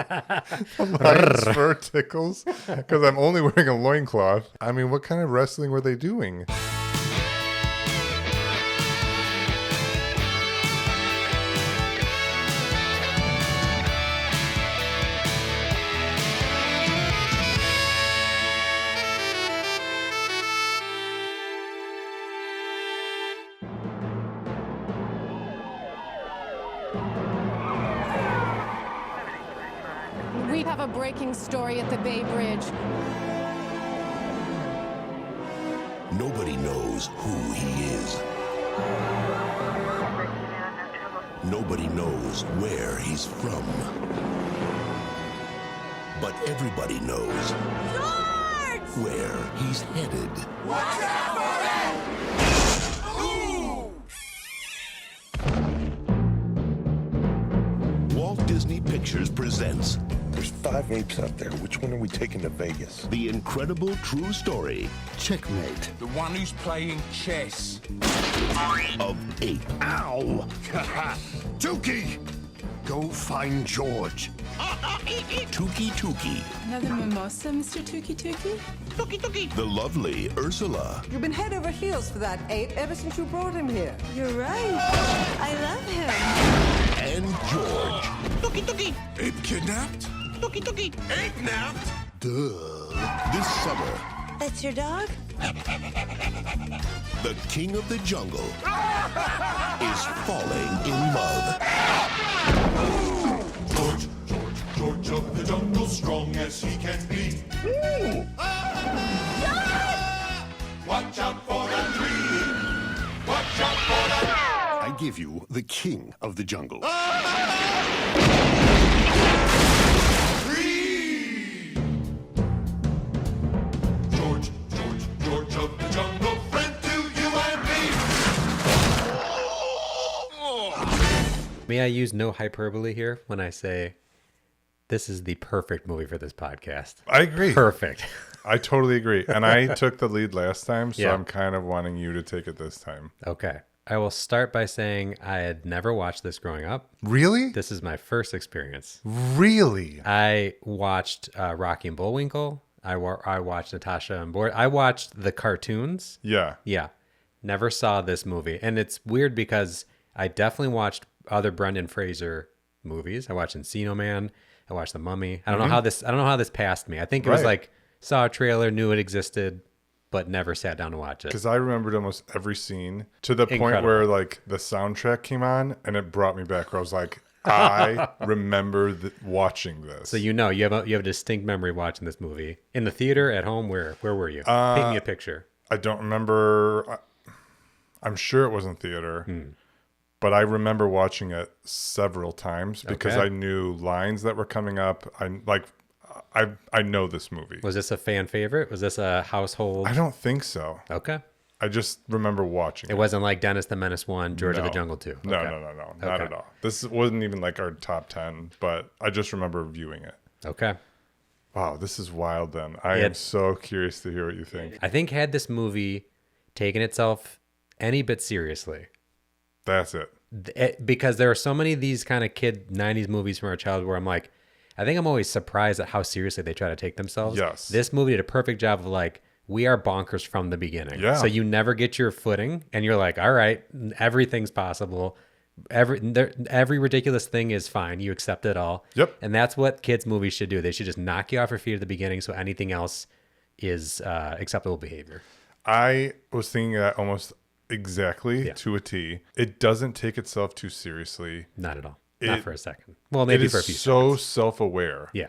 The lion's fur tickles because I'm only wearing a loincloth. I mean, what kind of wrestling were they doing? We have a breaking story at the Bay Bridge. Nobody knows who he is. Nobody knows where he's from. But everybody knows where he's headed. Watch out for it! Walt Disney Pictures presents There's 5 apes out there. Which one are we taking to Vegas? The Incredible True Story Checkmate. The one who's playing chess. of Ape. Ow! Tukey! Go find George. Tuki Tuki. Another mimosa, Mr. Tuki Tuki? The lovely Ursula. You've been head over heels for that ape ever since you brought him here. You're right. I love him. And George. Ape kidnapped? Ape napped? Duh. This summer, That's your dog? the king of the jungle is falling in love. George of the jungle, strong as he can be. Watch out for that tree. Watch out for that. I give you the king of the jungle. Tree. George of the jungle, friend to you and me. May I use no hyperbole here when I say this is the perfect movie for this podcast? I agree. Perfect. I totally agree. And I took the lead last time, so Yeah. I'm kind of wanting you to take it this time. Okay. I will start by saying I had never watched this growing up. Really? This is my first experience. Really? I watched Rocky and Bullwinkle. I watched Natasha and Boris. I watched the cartoons. Yeah. Yeah. Never saw this movie. And it's weird because I definitely watched other Brendan Fraser movies. I watched Encino Man. I watched The Mummy. I don't know how this passed me. I think it was Right. like saw a trailer, knew it existed, but never sat down to watch it. Because I remembered almost every scene to the point Incredible. where like the soundtrack came on and it brought me back where I was like, I remember watching this. So you have a distinct memory watching this movie in the theater, at home. Where were you? Paint me a picture. I don't remember. I'm sure it wasn't theater, but I remember watching it several times because Okay. I knew lines that were coming up. I know this movie. Was this a fan favorite? Was this a household? I don't think so. Okay. I just remember watching it. It wasn't like Dennis the Menace 1, George of the No. Jungle 2. No, Okay. no, not Okay. at all. This wasn't even like our top 10, but I just remember viewing it. Okay. Wow, this is wild then. I Yeah. am so curious to hear what you think. I think had this movie taken itself any bit seriously, That's it. because there are so many of these kind of kid 90s movies from our childhood where I'm like, I think I'm always surprised at how seriously they try to take themselves. Yes. This movie did a perfect job of like, we are bonkers from the beginning. Yeah. So you never get your footing and you're like, all right, everything's possible. Every ridiculous thing is fine. You accept it all. Yep. And that's what kids' movies should do. They should just knock you off your feet at the beginning so anything else is acceptable behavior. I was thinking that almost exactly Yeah. to a T. It doesn't take itself too seriously. Not at all. Not It- for a second. Well, maybe it for a is few so seconds. self-aware. Yeah.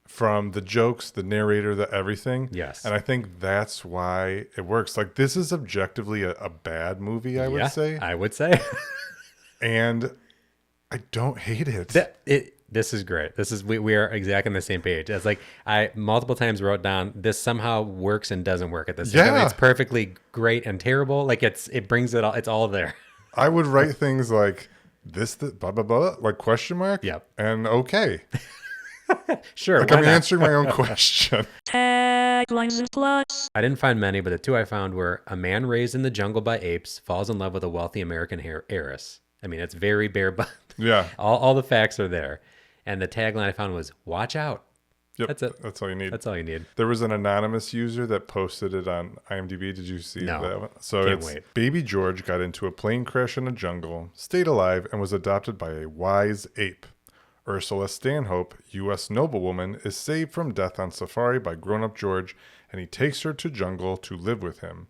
From the jokes, the narrator, the everything. Yes. And I think that's why it works. Like, this is objectively a bad movie, I would say. I would say. And I don't hate it. This is great. We are exactly on the same page. It's like I multiple times wrote down this somehow works and doesn't work at the same time. Yeah. It's perfectly great and terrible. Like it brings it all. It's all there. I would write things like this, blah, blah, blah, like question mark. Yep. And okay. Sure. Like why I'm not? answering my own question. Taglines and Plots. I didn't find many, but the two I found were a man raised in the jungle by apes falls in love with a wealthy American heiress. I mean, it's very bare, but Yeah. all the facts are there. And the tagline I found was, watch out. Yep, That's it. That's all you need. That's all you need. There was an anonymous user that posted it on IMDb. Did you see No. that one? So Can't it's wait. Baby George got into a plane crash in a jungle, stayed alive, and was adopted by a wise ape. Ursula Stanhope, U.S. noblewoman, is saved from death on safari by grown-up George, and he takes her to jungle to live with him.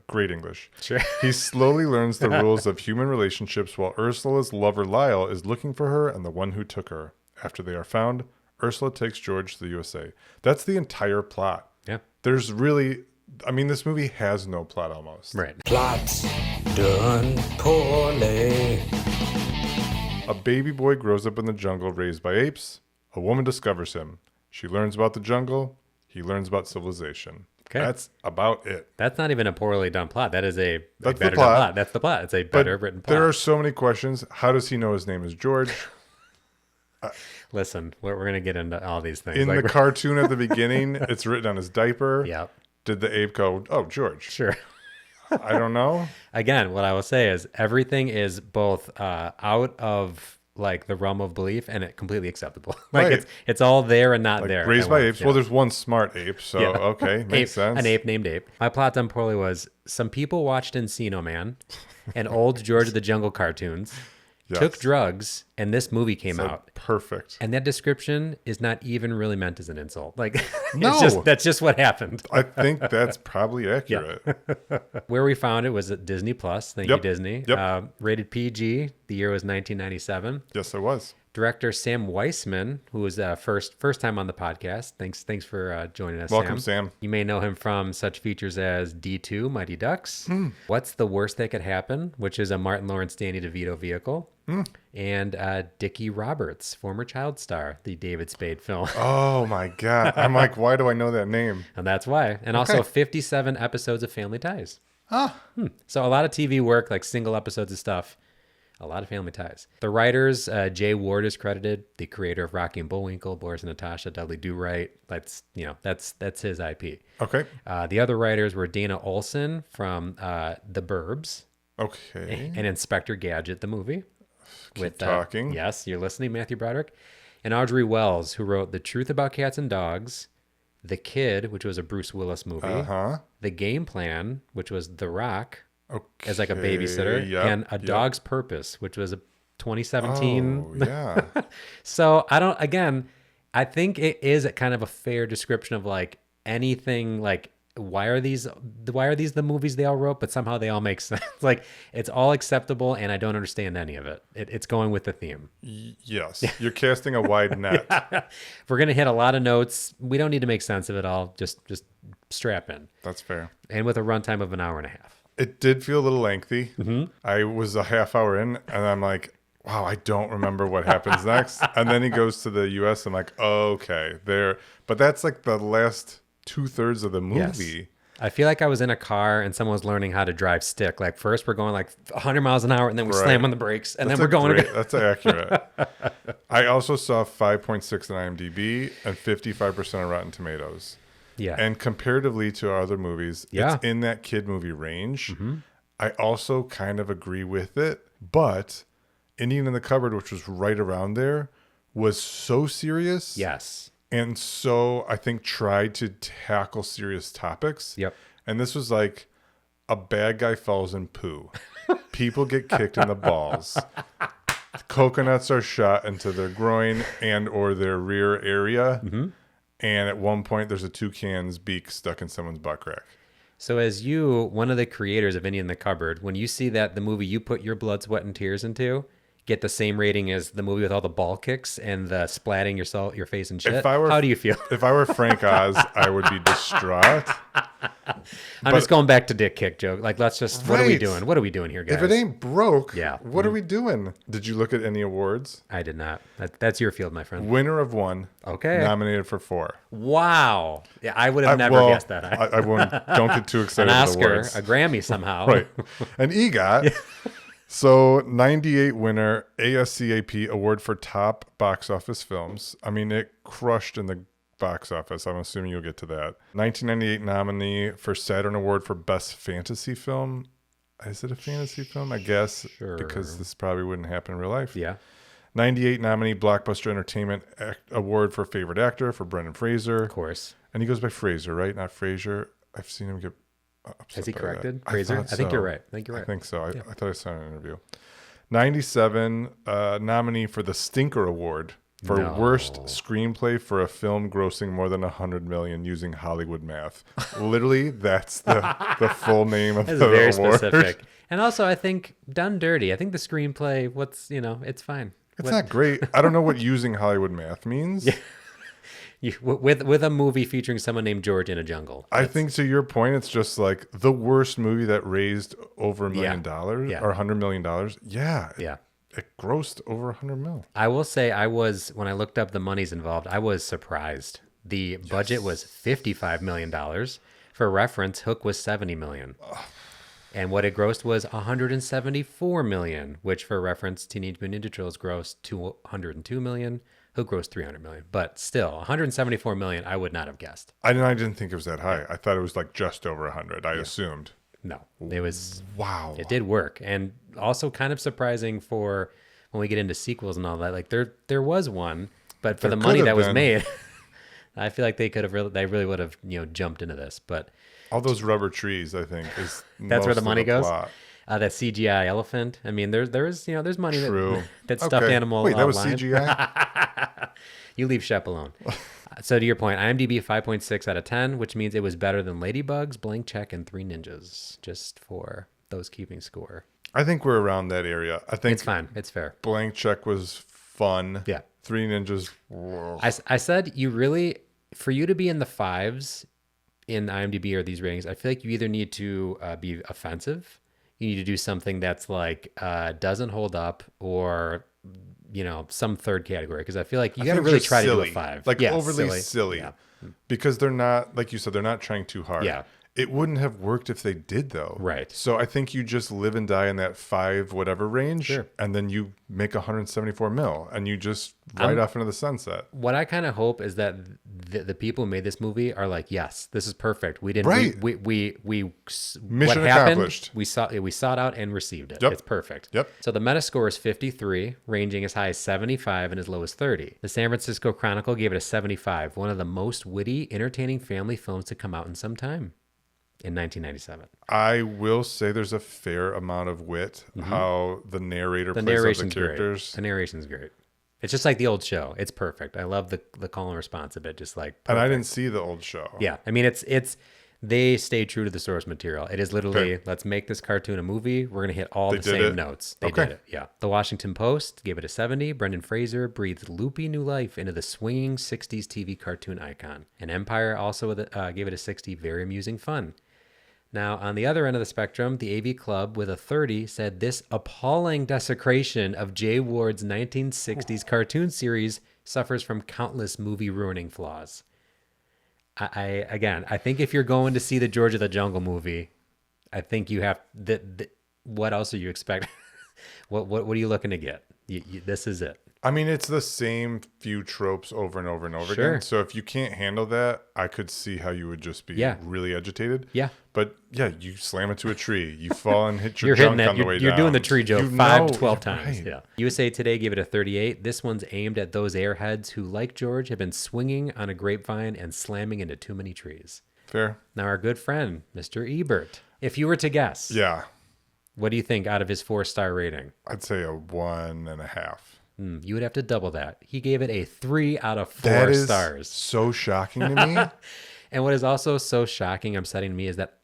Great English. Sure. He slowly learns the rules of human relationships while Ursula's lover Lyle is looking for her and the one who took her. After they are found, Ursula takes George to the USA. That's the entire plot. Yeah. There's really, I mean, this movie has no plot almost. Right. Plots done poorly. A baby boy grows up in the jungle raised by apes. A woman discovers him. She learns about the jungle. He learns about civilization. Okay. That's about it. That's not even a poorly done plot. That is a That's the better plot. done plot. That's the plot. It's a better written plot. There are so many questions. How does he know his name is George? Listen, we're going to get into all these things. In Like, the cartoon at the beginning, it's written on his diaper. Yep. Did the ape go, oh, George? Sure. I don't know. Again, what I will say is everything is both out of like the realm of belief and it completely acceptable. Like Right. it's all there and not Like there. raised at by once. apes. Yeah. Well, there's one smart ape, so Yeah. okay, makes Ape, sense. An ape named Ape. My plot done poorly was some people watched Encino Man and old George of the Jungle cartoons, Yes. took drugs, and this movie came So out. perfect. And that description is not even really meant as an insult. Like No. that's just what happened. I think that's probably accurate. Where we found it was at Disney Plus. Thank you, Yep. Disney. Yep. Rated PG. The year was 1997. Yes, it was. Director Sam Weissman, who was first time on the podcast. Thanks for joining us. Welcome, Sam. You may know him from such features as D2, Mighty Ducks, What's the Worst That Could Happen, which is a Martin Lawrence Danny DeVito vehicle, and Dickie Roberts, former child star, the David Spade film. Oh my God. I'm like, why do I know that name? And that's why. And also Okay. 57 episodes of Family Ties. Ah. So a lot of TV work, like single episodes of stuff. A lot of Family Ties. The writers, Jay Ward is credited, the creator of Rocky and Bullwinkle, Boris and Natasha, Dudley Do Right. That's his IP. Okay. The other writers were Dana Olson from The Burbs Okay. and Inspector Gadget, the movie. Keep talking. Yes, you're listening, Matthew Broderick. And Audrey Wells, who wrote The Truth About Cats and Dogs, The Kid, which was a Bruce Willis movie, Uh-huh. The Game Plan, which was The Rock, Okay. as like a babysitter, Yep, and A yep. Dog's Purpose, which was a 2017. Oh, yeah. So I think it is a kind of a fair description of like anything like why are these the movies they all wrote, but somehow they all make sense. Like it's all acceptable and I don't understand any of it. It's going with the theme. Yes. You're casting a wide net. We're going to hit a lot of notes. We don't need to make sense of it all. Just strap in. That's fair. And with a runtime of an hour and a half. It did feel a little lengthy. I was a half hour in, and I'm like, wow, I don't remember what happens next. And then he goes to the U.S. I'm like, okay, there. But that's like the last 2/3 of the movie. Yes. I feel like I was in a car and someone was learning how to drive stick. Like first we're going like 100 miles an hour and then we Right. slam on the brakes and That's then we're going great, again. That's accurate. I also saw 5.6 on IMDb and 55% on Rotten Tomatoes. Yeah. And comparatively to our other movies, Yeah. it's in that kid movie range. I also kind of agree with it, but Indian in the Cupboard, which was right around there, was so serious. Yes. And so I think tried to tackle serious topics. Yep. And this was like a bad guy falls in poo. People get kicked in the balls. Coconuts are shot into their groin and or their rear area. And at one point, there's a toucan's beak stuck in someone's butt crack. So as you, one of the creators of Indian in the Cupboard, when you see that the movie you put your blood, sweat, and tears into get the same rating as the movie with all the ball kicks and the splatting your face and shit, how do you feel? If I were Frank Oz, I would be distraught. I'm just going back to dick kick joke. Like, let's just, what are we Right. doing? What are we doing here, guys? If it ain't broke, Yeah. what are we doing? Did you look at any awards? I did not. That's your field, my friend. Winner of 1. Okay. Nominated for 4. Wow. Yeah, I would have never guessed that. I won't. Don't get too An excited. With Oscar, awards. a Grammy somehow. Right. An EGOT. So 98 winner, ASCAP award for top box office films. I mean, it crushed in the box office. I'm assuming you'll get to that. 1998 nominee for Saturn Award for Best Fantasy Film. Is it a fantasy film? I guess. Sure. Because this probably wouldn't happen in real life. Yeah. 98 nominee Blockbuster Entertainment Award for Favorite Actor for Brendan Fraser. Of course. And he goes by Fraser, right? Not Fraser. I've seen him get upset. Has he by corrected? that. Fraser? I think you're right. I think you're right. I think so. I thought I saw an interview. 97 nominee for the Stinker Award for worst screenplay for a film grossing more than 100 million using Hollywood math. Literally, that's the full name of That's the very award. specific. And also, I think done dirty. I think the screenplay, it's fine. It's not great. I don't know what using Hollywood math means. Yeah. With a movie featuring someone named George in a jungle. I think to your point, it's just like the worst movie that raised over $1 million or $100 million. Yeah. Yeah. It grossed over 100 mil. I will say when I looked up the monies involved, I was surprised. The budget was $55 million. For reference, Hook was $70 million. And what it grossed was $174 million, which for reference, Teenage Mutant Ninja Turtles grossed $202 million. Hook grossed $300 million. But still, $174 million, I would not have guessed. I didn't think it was that high. I thought it was like just over 100. I assumed. No, it was. Wow. It did work. And also kind of surprising for when we get into sequels and all that. Like there was one, but for the money that was made, I feel like they really would have, jumped into this. But all those rubber trees, I think, is that's where the money goes. Plot. That CGI elephant. I mean, there's money True. that stuffed animal. Wait, that was line. CGI? You leave Shep alone. So to your point, IMDb 5.6 out of 10, which means it was better than Ladybugs, Blank Check, and Three Ninjas. Just for those keeping score. I think we're around that area. I think it's fine. It's fair. Blank Check was fun. Yeah. Three Ninjas. I said for you to be in the fives in IMDb or these ratings, I feel like you either need to be offensive, you need to do something that's like doesn't hold up, or some third category, because I feel like you got to really try to do a 5, like overly silly. Yeah. Because they're not, like you said, they're not trying too hard. Yeah. It wouldn't have worked if they did, though. Right. So I think you just live and die in that 5 whatever range, Sure. and then you make 174 mil, and you just ride off into the sunset. What I kind of hope is that the people who made this movie are like, yes, this is perfect. We didn't. Right. We Mission what happened, accomplished. We sought it out and received it. Yep. It's perfect. Yep. So the Metascore is 53, ranging as high as 75 and as low as 30. The San Francisco Chronicle gave it a 75, one of the most witty, entertaining family films to come out in some time. In 1997. I will say there's a fair amount of wit, how the narrator plays out the characters. Great. The narration's great. It's just like the old show. It's perfect. I love the call and response of it. Just like perfect. And I didn't see the old show. Yeah. I mean, it's they stay true to the source material. It is literally, let's make this cartoon a movie. We're going to hit all the same notes. They did it. Yeah. The Washington Post gave it a 70. Brendan Fraser breathed loopy new life into the swinging 60s TV cartoon icon. And Empire also gave it a 60. Very amusing fun. Now, on the other end of the spectrum, the AV Club with a 30 said this appalling desecration of Jay Ward's 1960s cartoon series suffers from countless movie-ruining flaws. I think if you're going to see the George of the Jungle movie, I think you have... what else are you expecting? What are you looking to get? This is it. I mean, it's the same few tropes over and over and over Sure. again. So if you can't handle that, I could see how you would just be really agitated. Yeah. But yeah, you slam into a tree, you fall and hit your junk on the way down. You're doing the tree joke 5 to 12 right. times. Yeah. USA Today gave it a 38. This one's aimed at those airheads who, like George, have been swinging on a grapevine and slamming into too many trees. Fair. Now, our good friend, Mr. Ebert, if you were to guess, what do you think out of his 4-star rating? I'd say a 1.5. You would have to double that. He gave it a 3 out of 4 that is stars. So shocking to me. And what is also so shocking, upsetting to me, is that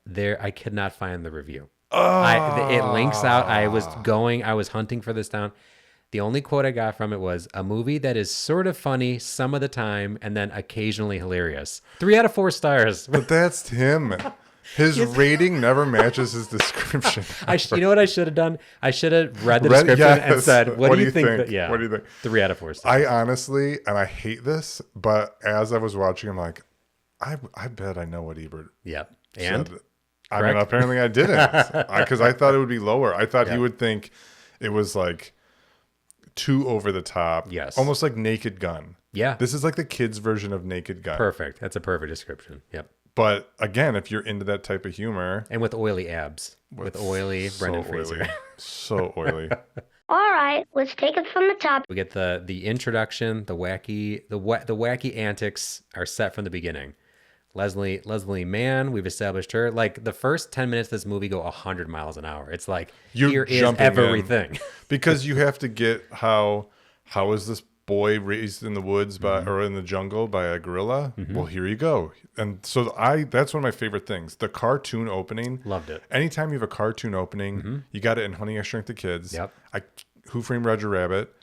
I could not find the review. It links out. I was hunting for this down. The only quote I got from it was, a movie that is sort of funny some of the time and then occasionally hilarious. 3 out of 4 stars. But that's him. His rating never matches his description. You know what I should have done? I should have read the description and said, what do you think? What do you think? 3 out of 4 stars. I honestly, and I hate this, but as I was watching, I'm like, I bet I know what Ebert Yep. And? said. I mean, apparently I didn't. Because I thought it would be lower. I thought he would think it was like too over the top. Yes. Almost like Naked Gun. Yeah. This is like the kids' version of Naked Gun. Perfect. That's a perfect description. Yep. But again, if you're into that type of humor. And with oily abs. With oily Brendan Fraser. So oily. All right, let's take it from the top. We get the introduction, the wacky antics are set from the beginning. Leslie Mann, we've established her. Like the first 10 minutes of this movie go 100 miles an hour. It's like here is everything. Because you have to get how is this boy raised in the woods or in the jungle by a gorilla? Well, here you go. And so that's one of my favorite things. The cartoon opening. Loved it. Anytime you have a cartoon opening, you got it in Honey, I Shrunk the Kids. Yep. Who Framed Roger Rabbit.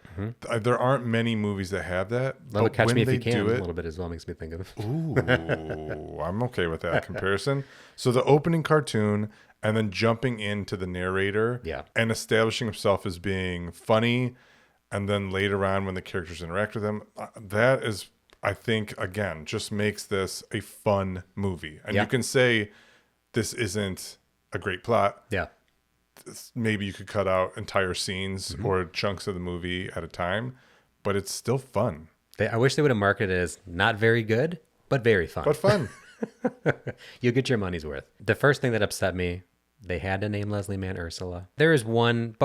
There aren't many movies that have that. Love It, Catch Me If You Can do a little bit as well makes me think of. Ooh, I'm okay with that comparison. So the opening cartoon and then jumping into the narrator and establishing himself as being funny, and then later on when the characters interact with him, that is, I think, again, just makes this a fun movie. And you can say this isn't a great plot. Yeah. Maybe you could cut out entire scenes or chunks of the movie at a time, but it's still fun. I wish they would have marketed it as not very good, but very fun. But fun. You'll get your money's worth. The first thing that upset me, they had to name Leslie Mann Ursula. There is one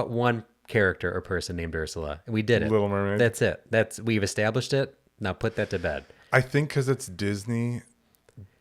character or person named Ursula. We did it. Little Mermaid. That's it. We've established it. Now put that to bed. I think because it's Disney,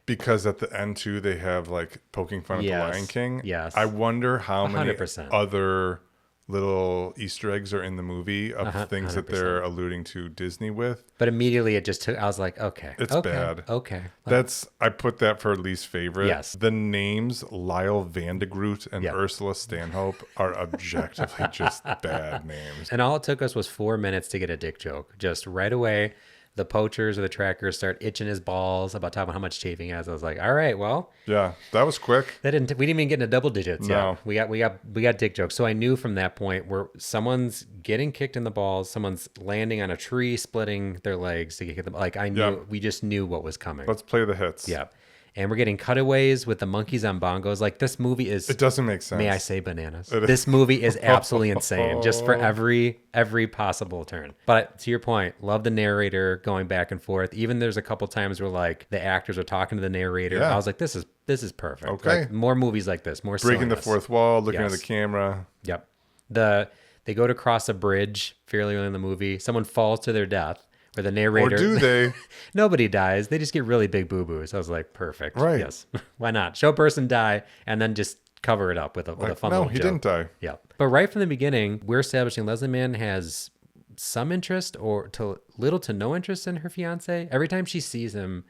because at the end too they have like poking fun at the Lion King. Yes. I wonder how 100%. many other little Easter eggs are in the movie of things that they're alluding to Disney with. But immediately it just took, I was like, okay. It's bad. Okay. I put that for least favorite. Yes. The names Lyle Vandegroot and Ursula Stanhope are objectively just bad names. And all it took us was 4 minutes to get a dick joke. Just right away, the poachers or the trackers start itching his balls about talking about how much chafing he has. I was like, all right, well. Yeah, that was quick. We didn't even get into double digits. No. Yeah. We got dick jokes. So I knew from that point where someone's getting kicked in the balls, someone's landing on a tree, splitting their legs to kick them. Like I knew, we just knew what was coming. Let's play the hits. Yeah. And we're getting cutaways with the monkeys on bongos. Like this movie is. It doesn't make sense. May I say bananas? This movie is absolutely insane, just for every possible turn. But to your point, love the narrator going back and forth. Even there's a couple times where like the actors are talking to the narrator. Yeah. I was like, this is perfect. Okay. Like, more movies like this. More breaking the silliness. fourth wall, looking at the camera. Yep. They go to cross a bridge fairly early in the movie. Someone falls to their death. Or the narrator. Or do they? Nobody dies. They just get really big boo-boos. I was like, perfect. Right. Yes. Why not? Show a person die and then just cover it up with a fun little No, he joke. didn't die. Yeah. But right from the beginning, we're establishing Leslie Mann has some interest or little to no interest in her fiance. Every time she sees him,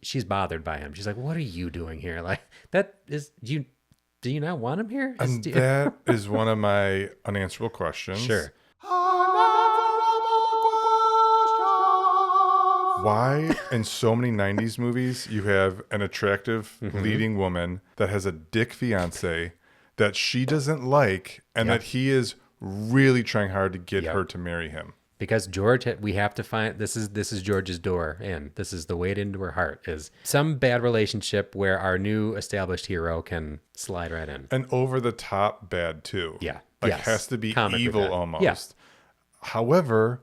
she's bothered by him. She's like, what are you doing here? Like, that is, do you not want him here? And that is one of my unanswerable questions. Sure. Why in so many 90s movies you have an attractive leading woman that has a dick fiance that she doesn't like and that he is really trying hard to get her to marry him? Because George, we have to find, this is George's door in. This is the way into her heart, is some bad relationship where our new established hero can slide right in. And over the top bad too. Yeah. Like has to be Comically evil bad. almost. Yeah. However,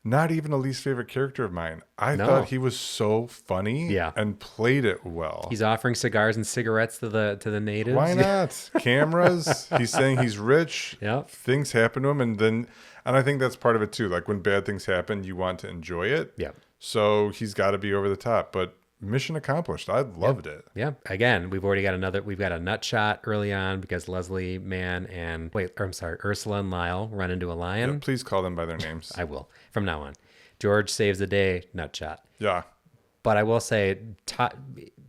not even a least favorite character of mine. I thought he was so funny and played it well. He's offering cigars and cigarettes to the natives. Why not? Cameras. He's saying he's rich. Yeah. Things happen to him. And I think that's part of it too. Like when bad things happen, you want to enjoy it. Yeah. So he's got to be over the top. But mission accomplished. I loved it. Yeah. Again, we've got a nut shot early on because Leslie Mann and Ursula and Lyle run into a lion. Yeah, please call them by their names. I will from now on. George saves the day, nut shot. Yeah. But I will say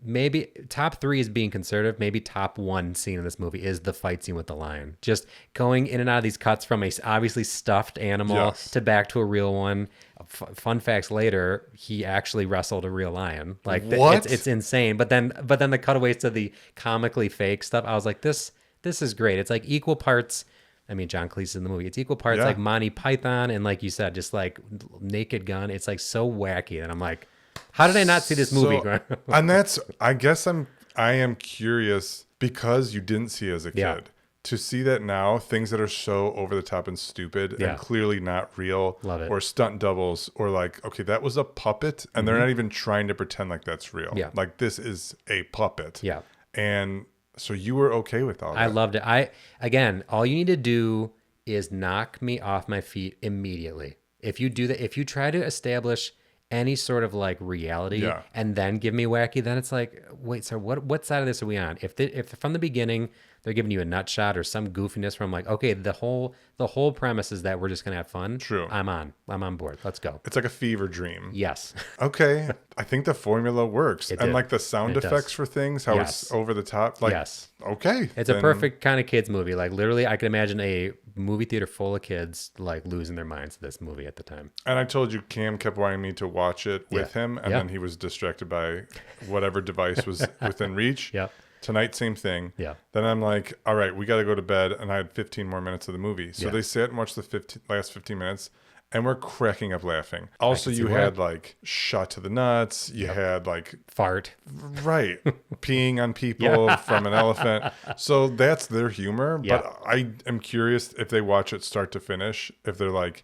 maybe top 3 is being conservative. Maybe top 1 scene in this movie is the fight scene with the lion. Just going in and out of these cuts from a obviously stuffed animal to back to a real one. Fun facts later, he actually wrestled a real lion. Like what? It's insane. But then the cutaways to the comically fake stuff, I was like, this is great. It's like equal parts. I mean, John Cleese in the movie. It's equal parts like Monty Python and like you said, just like Naked Gun. It's like so wacky, and I'm like, how did I not see this movie? And that's, I guess I am curious because you didn't see it as a kid. To see that now, things that are so over the top and stupid and clearly not real, Love it. or stunt doubles, or like, okay, that was a puppet, and they're not even trying to pretend like that's real. Yeah. Like this is a puppet. Yeah. And so you were okay with all that. I loved it. Again, all you need to do is knock me off my feet immediately. If you do that, if you try to establish any sort of like reality and then give me wacky, then it's like, wait, so what side of this are we on? If from the beginning they're giving you a nut shot or some goofiness from like, okay, the whole premise is that we're just gonna have fun. True. I'm on board. Let's go. It's like a fever dream. Yes. Okay. I think the formula works. It and did. like the sound It effects does. for things, how it's over the top. Like, okay. It's a perfect kind of kids movie. Like literally I could imagine a movie theater full of kids like losing their minds to this movie at the time. And I told you Cam kept wanting me to watch it with him, and then he was distracted by whatever device was within reach. Yeah. Tonight, same thing. Yeah. Then I'm like, all right, we got to go to bed. And I had 15 more minutes of the movie. So they sat and watched the last 15 minutes, and we're cracking up laughing. Also, you had like shot to the nuts. You had like fart. Right. Peeing on people from an elephant. So that's their humor. But I am curious if they watch it start to finish, if they're like,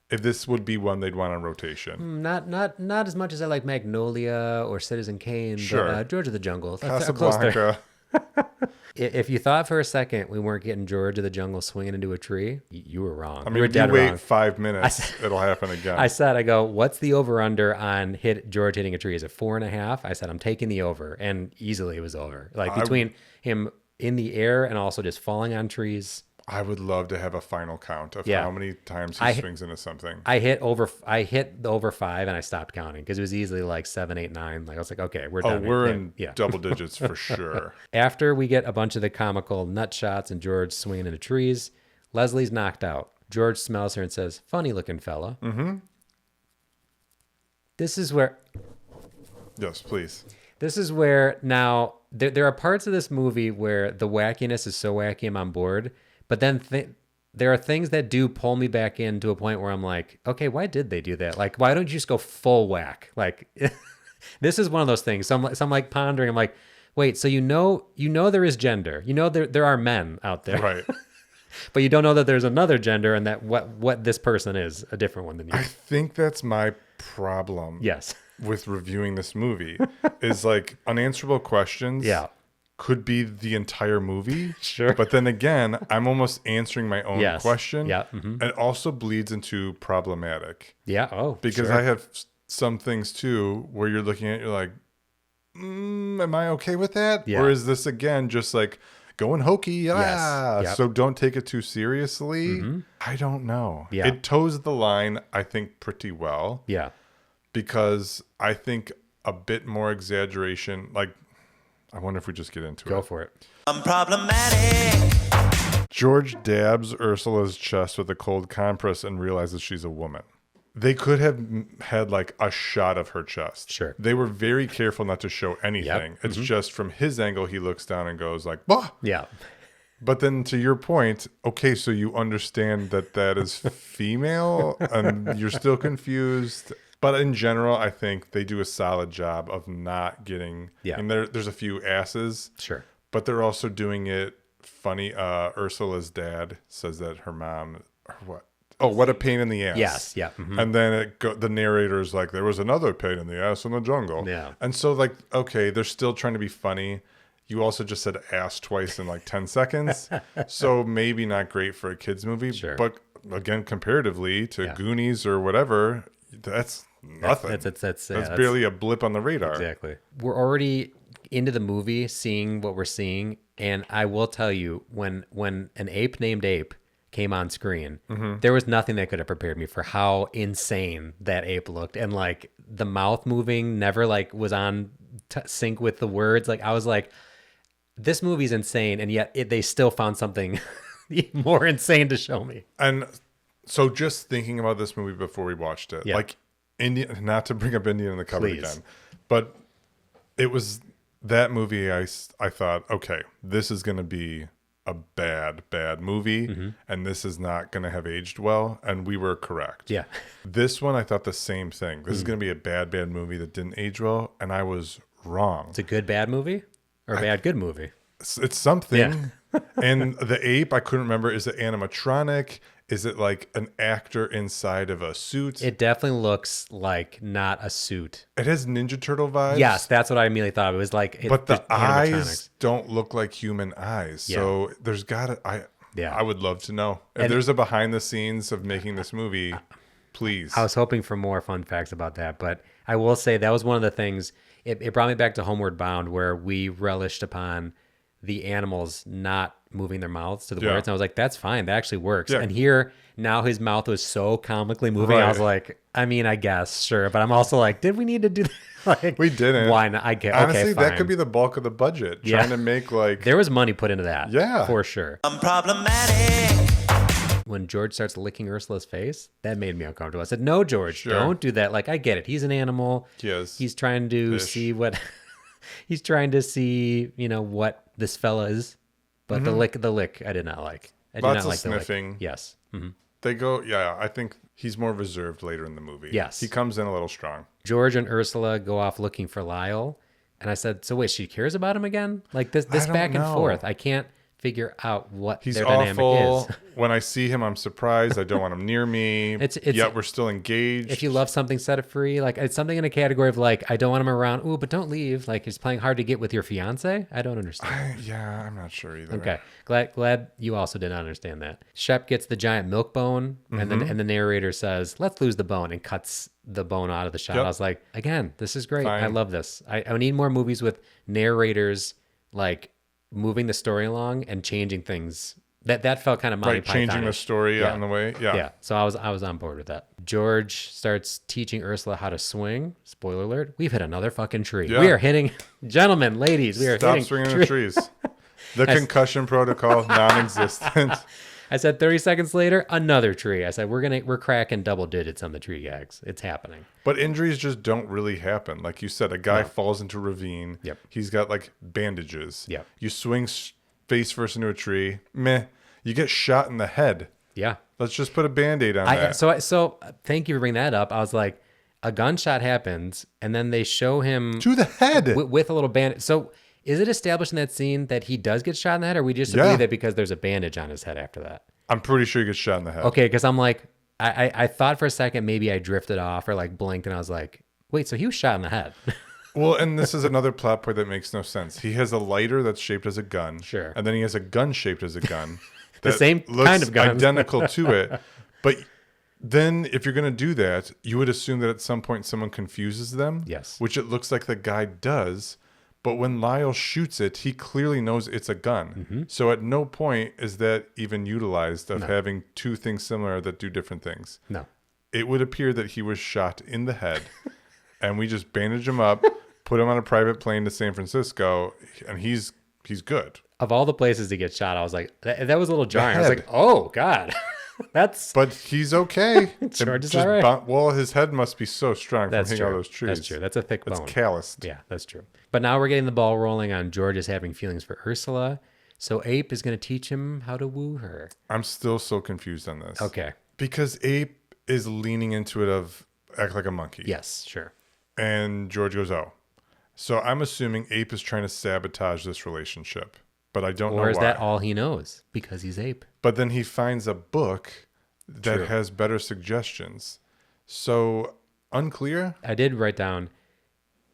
if this would be one they'd want on rotation. Not as much as I like Magnolia or Citizen Kane, but George of the Jungle. Casablanca. If you thought for a second we weren't getting George of the Jungle swinging into a tree, you were wrong. I mean, you were if dead you wait wrong. 5 minutes, it'll happen again. I go, what's the over-under on George hitting a tree? Is it 4.5? I said, I'm taking the over. And easily it was over. Like between him in the air and also just falling on trees. I would love to have a final count of how many times he swings into something. I hit the over 5 and I stopped counting because it was easily like 7, 8, 9. Like I was like, okay, we're done. Oh, we're in double digits for sure. After we get a bunch of the comical nut shots and George swinging into trees, Leslie's knocked out. George smells her and says, "Funny looking fella." Mm-hmm. This is where. Yes, please. This is where now there are parts of this movie where the wackiness is so wacky I'm on board. But then there are things that do pull me back in to a point where I'm like, okay, why did they do that? Like, why don't you just go full whack? Like, this is one of those things. So I'm like pondering. I'm like, wait, so you know there is gender. You know there are men out there. Right. But you don't know that there's another gender and that what this person is a different one than you. I think that's my problem. Yes. With reviewing this movie is like Unanswerable Questions. Yeah. Could be the entire movie. Sure. But then again, I'm almost answering my own question. Yeah. Mm-hmm. It also bleeds into problematic. Yeah. Oh, because sure. I have some things too where you're looking at it, you're like, am I okay with that? Yeah. Or is this again just like going hokey? Yes. Yep. So don't take it too seriously. Mm-hmm. I don't know. Yeah. It toes the line, I think, pretty well. Yeah. Because I think a bit more exaggeration, like, I wonder if we just get into it. Go for it. I'm problematic. George dabs Ursula's chest with a cold compress and realizes she's a woman. They could have had like a shot of her chest. Sure. They were very careful not to show anything. It's just from his angle, he looks down and goes like, bah! Yeah. But then to your point, okay, so you understand that is female and you're still confused. But in general, I think they do a solid job of not getting. Yeah. And there's a few asses. Sure. But they're also doing it funny. Ursula's dad says that her mom, or what? Oh, what a pain in the ass. Yes. Yeah. Mm-hmm. And then the narrator's like, there was another pain in the ass in the jungle. Yeah. And so like, okay, they're still trying to be funny. You also just said ass twice in like 10 seconds. So maybe not great for a kid's movie. Sure. But again, comparatively to Goonies or whatever, that's nothing. That's barely a blip on the radar. Exactly. We're already into the movie, seeing what we're seeing, and I will tell you, when an ape named Ape came on screen, there was nothing that could have prepared me for how insane that ape looked, and like the mouth moving never like was on sync with the words. Like I was like, this movie's insane, and yet they still found something more insane to show me. And so just thinking about this movie before we watched it, like Indian, not to bring up Indian in the cupboard again, but it was that movie. I thought, okay, this is going to be a bad movie, and this is not going to have aged well. And we were correct. Yeah. This one, I thought the same thing. This is going to be a bad movie that didn't age well. And I was wrong. It's a good bad movie or a bad good movie? It's something. Yeah. And the ape, I couldn't remember. Is it animatronic? Is it like an actor inside of a suit? It definitely looks like not a suit. It has Ninja Turtle vibes. Yes, that's what I immediately thought. It was like, but the eyes don't look like human eyes. Yeah. So there's got to. Yeah. I would love to know. If there's a behind the scenes of making this movie, please. I was hoping for more fun facts about that, but I will say that was one of the things. It brought me back to Homeward Bound, where we relished upon the animals not moving their mouths to the words. And I was like, that's fine. That actually works. Yeah. And here, now his mouth was so comically moving. I was like, I mean, I guess, sure. But I'm also like, did we need to do that? Like, we didn't. Why not? I get Honestly, okay, fine. that could be the bulk of the budget. Trying to make like... There was money put into that. Yeah. For sure. I'm problematic. When George starts licking Ursula's face, that made me uncomfortable. I said, no, George, don't do that. Like, I get it. He's an animal. Yes. He's trying to see what... he's trying to see, what this fella is. But the lick, I did not like. I did Lots not of like sniffing. The lick. Yes. Mm-hmm. They go, I think he's more reserved later in the movie. Yes. He comes in a little strong. George and Ursula go off looking for Lyle. And I said, so wait, she cares about him again? Like this back and forth. I can't figure out what their dynamic is. When I see him, I'm surprised. I don't want him near me. Yet we're still engaged. If you love something, set it free. Like it's something in a category of like, I don't want him around. Ooh, but don't leave. Like he's playing hard to get with your fiance. I don't understand. I'm not sure either. Okay, glad you also did not understand that. Shep gets the giant milk bone, and the narrator says, "Let's lose the bone," and cuts the bone out of the shot. I was like, again, this is great. Fine. I love this. I need more movies with narrators like moving the story along and changing things. That felt kind of Monty Python-ish. Changing the story on the way. Yeah. So I was on board with that. George starts teaching Ursula how to swing. Spoiler alert: we've hit another fucking tree. Yeah. We are hitting, gentlemen, ladies. We are hitting swinging the trees. The concussion protocol non-existent. I said 30 seconds later, another tree. I said we're cracking double digits on the tree gags. It's happening. But injuries just don't really happen. Like you said, a guy falls into a ravine. Yep. He's got like bandages. Yep. You swing face first into a tree. Meh. You get shot in the head. Yeah. Let's just put a Band-Aid on that. So thank you for bringing that up. I was like, a gunshot happens, and then they show him to the head with a little bandage. So is it established in that scene that he does get shot in the head, or we just believe that because there's a bandage on his head after that? I'm pretty sure he gets shot in the head. Okay, because I'm like, I thought for a second maybe I drifted off or like blinked, and I was like, wait, so he was shot in the head. Well, and this is another plot point that makes no sense. He has a lighter that's shaped as a gun. Sure. And then he has a gun shaped as a gun. The same kind of gun. Identical to it. But then if you're going to do that, you would assume that at some point someone confuses them. Yes. Which it looks like the guy does. But when Lyle shoots it, he clearly knows it's a gun. Mm-hmm. So at no point is that even utilized of having two things similar that do different things. No. It would appear that he was shot in the head and we just bandage him up, put him on a private plane to San Francisco, and he's good. Of all the places to get shot, I was like, that was a little jarring. I was like, oh, God. But he's okay. George is all right. Well, his head must be so strong from hitting all those trees. That's true. That's a thick bone. It's calloused. Yeah, that's true. But now we're getting the ball rolling on George is having feelings for Ursula. So Ape is going to teach him how to woo her. I'm still so confused on this. Okay. Because Ape is leaning into it of act like a monkey. Yes, sure. And George goes, oh. So I'm assuming Ape is trying to sabotage this relationship. But I don't know why. Or is that all he knows? Because he's Ape. But then he finds a book that True. has better suggestions. So unclear. I did write down,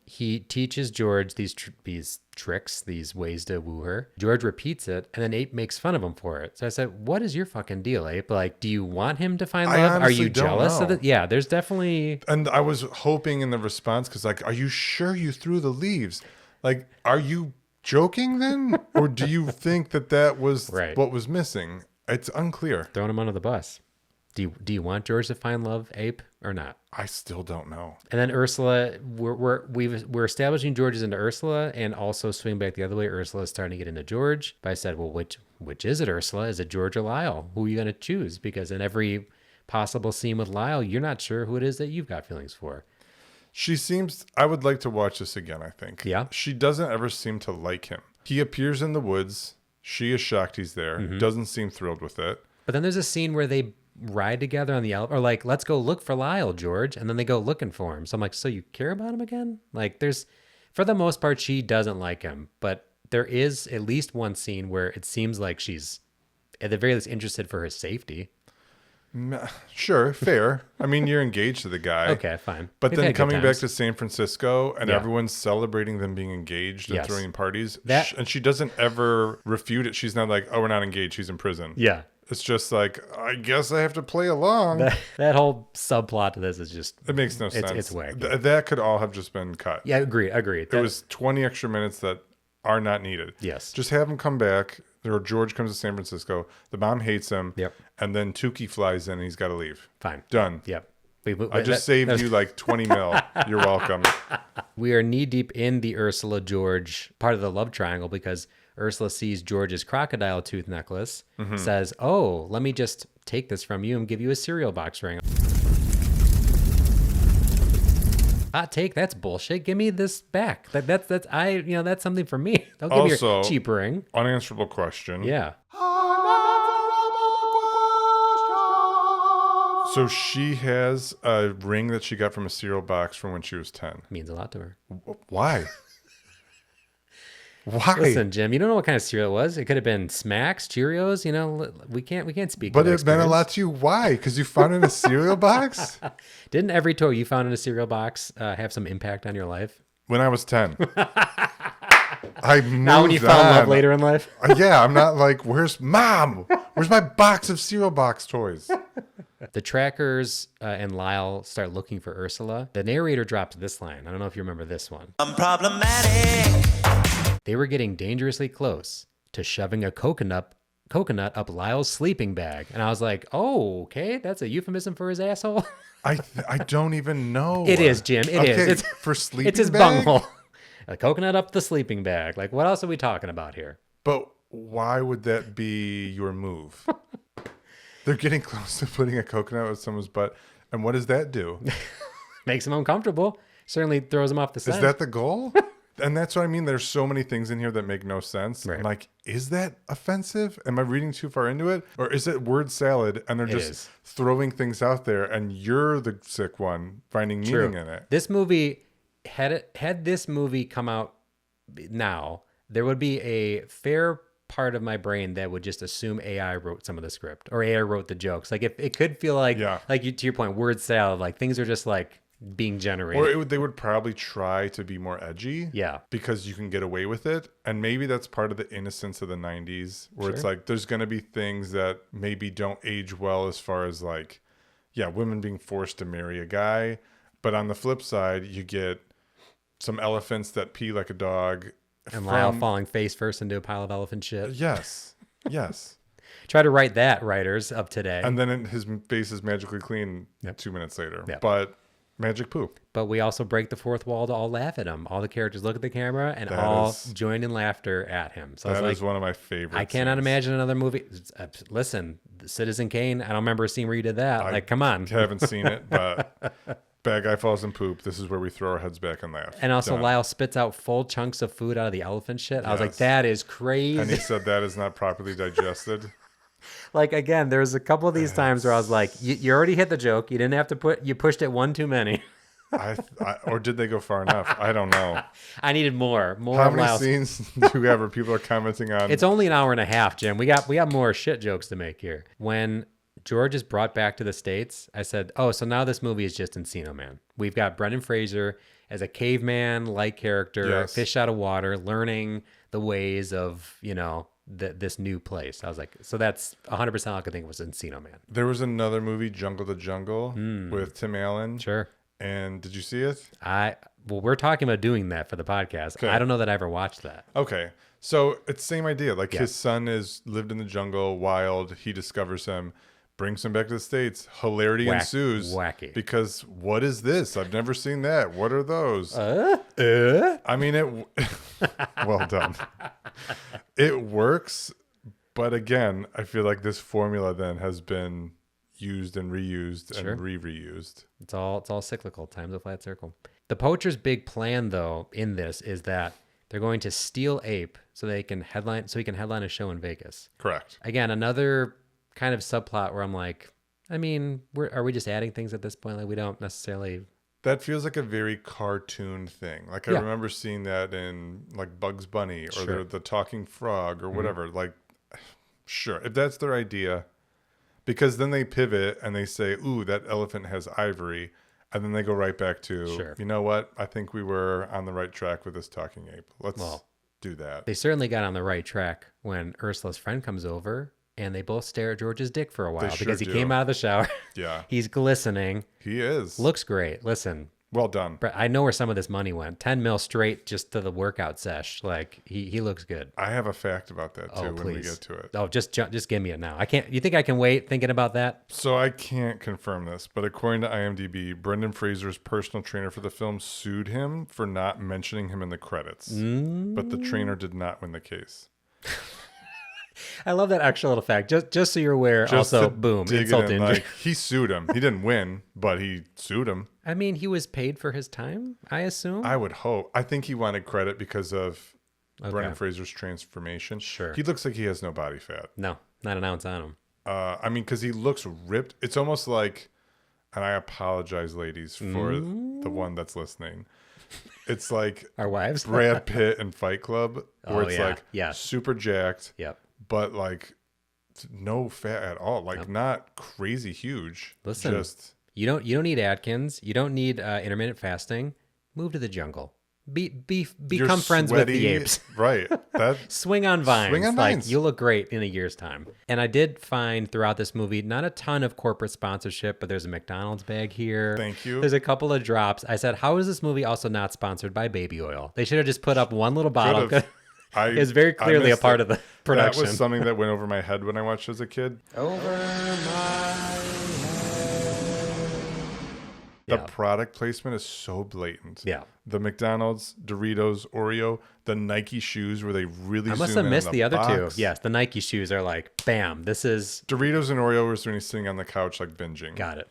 he teaches George these tricks, these ways to woo her. George repeats it, and then Ape makes fun of him for it. So I said, what is your fucking deal, Ape? Like, do you want him to find love? Are you jealous of it? Yeah, there's definitely... And I was hoping in the response, because like, are you sure you threw the leaves? Like, are you joking then? Or do you think that was what was missing? It's unclear. Throwing him under the bus. Do you want George to find love, Ape, or not? I still don't know. And then Ursula, we're establishing George is into Ursula, and also swing back the other way. Ursula is starting to get into George. But I said, well, which is it, Ursula? Is it George or Lyle? Who are you going to choose? Because in every possible scene with Lyle, you're not sure who it is that you've got feelings for. She seems... I would like to watch this again, I think. Yeah? She doesn't ever seem to like him. He appears in the woods. She is shocked he's there. Doesn't seem thrilled with it. But then there's a scene where they ride together on the elevator, or like, let's go look for Lyle, George. And then they go looking for him. So I'm like, so you care about him again? Like, there's... For the most part, she doesn't like him. But there is at least one scene where it seems like she's, at the very least, interested for his safety. Sure, fair. I mean, you're engaged to the guy. Okay, fine. But We've then had good coming back times. to San Francisco and Yeah. everyone's celebrating them being engaged and Yes. throwing parties. That- And she doesn't ever refute it. She's not like, oh, we're not engaged. She's in prison. Yeah. It's just like, I guess I have to play along. That whole subplot to this is just... It makes no sense. It's wacky. That could all have just been cut. Yeah, agreed. It was 20 extra minutes that are not needed. Yes. Just have him come back. Or George comes to San Francisco. The mom hates him. Yep. And then Tukey flies in and he's got to leave. Fine. Done. Yep. I just saved you like 20 mil. You're welcome. We are knee deep in the Ursula George part of the love triangle because Ursula sees George's crocodile tooth necklace, says, "Oh, let me just take this from you and give you a cereal box ring." Hot take, that's bullshit. Give me this back. That's that's something for me. Don't give me your cheap ring. Unanswerable question. Yeah. So she has a ring that she got from a cereal box from when she was 10. Means a lot to her. Why? Why? Listen, Jim, you don't know what kind of cereal it was. It could have been Smacks, Cheerios. You know, we can't speak. But to it meant a experience. lot to you. Why? Because you found it in a cereal box? Didn't every toy you found in a cereal box have some impact on your life? When I was 10. I moved Now when you fell in love on. later in life? Yeah, I'm not like, where's Mom? Where's my box of cereal box toys? The trackers and Lyle start looking for Ursula. The narrator drops this line. I don't know if you remember this one. I'm problematic. They were getting dangerously close to shoving a coconut up Lyle's sleeping bag. And I was like, oh, okay, that's a euphemism for his asshole. I don't even know. It is, Jim. It is. It's for sleeping It's his bag? bunghole. A coconut up the sleeping bag. Like, what else are we talking about here? But why would that be your move? They're getting close to putting a coconut with someone's butt. And what does that do? Makes him uncomfortable. Certainly throws him off the scent. Is that the goal? And that's what I mean. There's so many things in here that make no sense. Right. I'm like, is that offensive? Am I reading too far into it? Or is it word salad and they're It just is. throwing things out there and you're the sick one finding meaning in it? This movie, had this movie come out now, there would be a fair part of my brain that would just assume AI wrote some of the script or AI wrote the jokes. Like if it could feel like, to your point, word salad, like things are just like being generated. Or they would probably try to be more edgy. Yeah. Because you can get away with it. And maybe that's part of the innocence of the 90s where it's Sure. like there's going to be things that maybe don't age well as far as like, yeah, women being forced to marry a guy. But on the flip side, you get some elephants that pee like a dog. And Lyle falling face first into a pile of elephant shit. Yes. Yes. Try to write that, writers of today. And then his face is magically clean 2 minutes later. But magic poop. But we also break the fourth wall to all laugh at him. All the characters look at the camera and That all is- join in laughter at him. So it's That like, is one of my favorites. I cannot imagine another movie. Listen, Citizen Kane, I don't remember a scene where you did that. Like, come on. Haven't seen it, but bad guy falls in poop. This is where we throw our heads back and laugh. And also Done. Lyle spits out full chunks of food out of the elephant shit. I was like, Yes. that is crazy. And he said that is not properly digested. Like, again, there's a couple of these times where I was like, you already hit the joke. You didn't have to you pushed it one too many. Or did they go far enough? I don't know. I needed more. How many Lyle's- scenes do you have where people are commenting on? It's only an hour and a half, Jim. We got more shit jokes to make here. When George is brought back to the States, I said, oh, so now this movie is just Encino Man. We've got Brendan Fraser as a caveman-like character, Yes. fish out of water, learning the ways of, this new place. I was like, so that's 100% all I could think was Encino Man. There was another movie, Jungle to Jungle, with Tim Allen. Sure. And did you see it? Well, we're talking about doing that for the podcast. Okay. I don't know that I ever watched that. Okay. So it's same idea. Like Yeah. his son is lived in the jungle, wild. He discovers him, brings him back to the States. Hilarity ensues. Wacky. Because what is this? I've never seen that. What are those? I mean, well done. It works. But again, I feel like this formula then has been used and reused Sure. and reused. It's all cyclical. Time's a flat circle. The poacher's big plan, though, in this is that they're going to steal Ape so he can headline a show in Vegas. Correct. Again, another kind of subplot where I'm like, I mean, are we just adding things at this point? Like we don't necessarily. That feels like a very cartoon thing. Like I Yeah. remember seeing that in like Bugs Bunny or Sure. the talking frog or whatever. Like, sure, if that's their idea. Because then they pivot and they say, ooh, that elephant has ivory. And then they go right back to, you know what? I think we were on the right track with this talking ape. Let's do that. They certainly got on the right track when Ursula's friend comes over and they both stare at George's dick for a while because he came out of the shower. Yeah. He's glistening. He is. Looks great. Listen. Well done. But I know where some of this money went. 10 mil straight just to the workout sesh. Like he looks good. I have a fact about that too when we get to it. Oh, just give me it now. I can't. You think I can wait thinking about that? So I can't confirm this, but according to IMDb, Brendan Fraser's personal trainer for the film sued him for not mentioning him in the credits. But the trainer did not win the case. I love that extra little fact. Just so you're aware. Just also, boom, insult to injury. Like, he sued him. He didn't win, but he sued him. I mean, he was paid for his time, I assume. I would hope. I think he wanted credit because of Brendan Fraser's transformation. Sure. He looks like he has no body fat. No, not an ounce on him. I mean, because he looks ripped. It's almost like, and I apologize, ladies, for the one that's listening. It's like our wives, Brad Pitt in Fight Club, where it's like super jacked, but like no fat at all, like not crazy huge. Listen, just you don't need Atkins, you don't need intermittent fasting. Move to the jungle. Become friends with the apes. Right. That swing on vines. Swing on vines. vines. You'll look great in a year's time. And I did find throughout this movie not a ton of corporate sponsorship, but there's a McDonald's bag here. Thank you. There's a couple of drops. I said, how is this movie also not sponsored by baby oil? They should have just put up one little bottle. It's very clearly a part of the production. That was something that went over my head when I watched as a kid. Over my The product placement is so blatant. Yeah. The McDonald's, Doritos, Oreo, the Nike shoes where they really I must zoom have missed in the other box. two. Yes, the Nike shoes are like, bam, this is... Doritos and Oreo was when he's sitting on the couch like binging. Got it.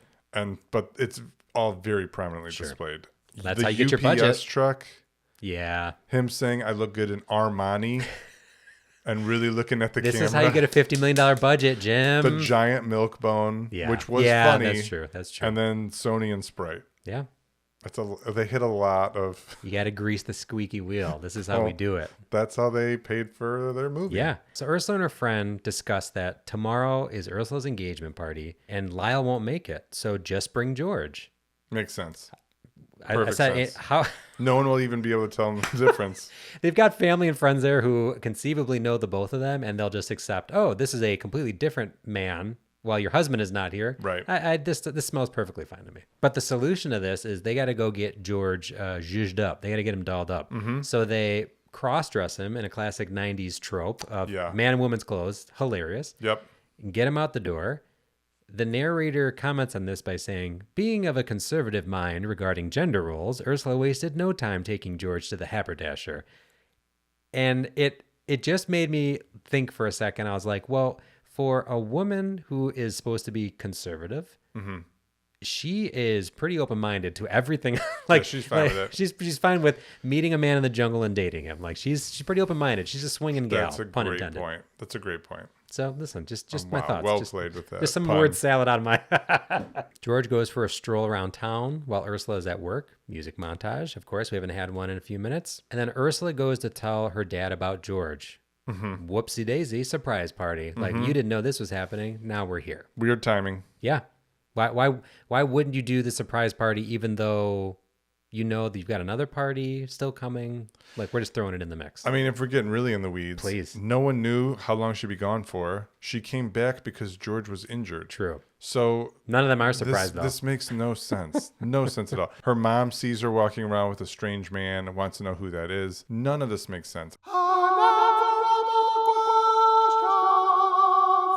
But it's all very prominently displayed. That's how you get your budget. The UPS truck. Yeah. Him saying, I look good in Armani. And really looking at the camera. This is how you get a $50 million budget, Jim. The giant milk bone, which was funny. That's true. That's true. And then Sony and Sprite. Yeah. They hit a lot of... You got to grease the squeaky wheel. This is how we do it. That's how they paid for their movie. Yeah. So Ursula and her friend discussed that tomorrow is Ursula's engagement party and Lyle won't make it. So just bring George. Makes sense. I said, how... No one will even be able to tell them the difference. They've got family and friends there who conceivably know the both of them, and they'll just accept, oh, this is a completely different man while your husband is not here. Right. This smells perfectly fine to me. But the solution to this is they got to go get George zhuzhed up. They got to get him dolled up. Mm-hmm. So they cross-dress him in a classic 90s trope of man and woman's clothes. Hilarious. Yep. Get him out the door. The narrator comments on this by saying, being of a conservative mind regarding gender roles, Ursula wasted no time taking George to the haberdasher. And it just made me think for a second. I was like, well, for a woman who is supposed to be conservative, she is pretty open-minded to everything. Like she's fine with it. She's fine with meeting a man in the jungle and dating him. Like she's pretty open-minded. She's a swinging gal. That's a pun great intended. point. That's a great point. So listen, just my thoughts. Well played with that. Just some pun. word salad out of my... George goes for a stroll around town while Ursula is at work. Music montage. Of course, we haven't had one in a few minutes. And then Ursula goes to tell her dad about George. Whoopsie daisy, surprise party. Like, you didn't know this was happening. Now we're here. Weird timing. Yeah. Why wouldn't you do the surprise party even though you know that you've got another party still coming? Like, we're just throwing it in the mix. I mean, if we're getting really in the weeds, please. No one knew how long she'd be gone for. She came back because George was injured. True. So none of them are surprised, though. This makes no sense. No sense at all. Her mom sees her walking around with a strange man and wants to know who that is. None of this makes sense.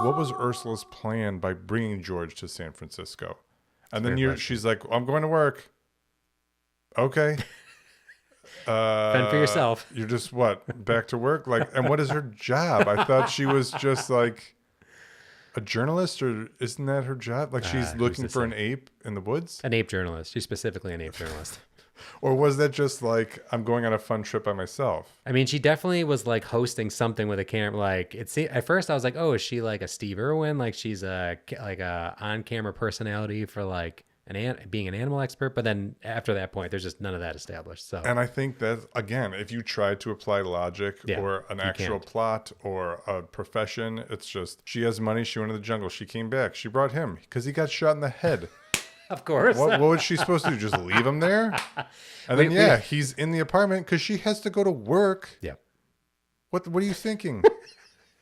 What was Ursula's plan by bringing George to San Francisco? And then she's like, I'm going to work. Okay. Fend for yourself. You're just what? Back to work? Like, and what is her job? I thought she was just like a journalist, or isn't that her job? Like she's looking for an ape in the woods? An ape journalist. She's specifically an ape journalist. Or was that just like, I'm going on a fun trip by myself? I mean, she definitely was like hosting something with a camera. Like at first I was like, oh, is she like a Steve Irwin? Like she's a on-camera personality for like being an animal expert, but then after that point, there's just none of that established. So, And I think that, again, if you try to apply logic or an actual plot or a profession, it's just, she has money, she went to the jungle, she came back, she brought him because he got shot in the head. Of course. What was she supposed to do? Just leave him there? And then, he's in the apartment because she has to go to work. Yeah. What are you thinking?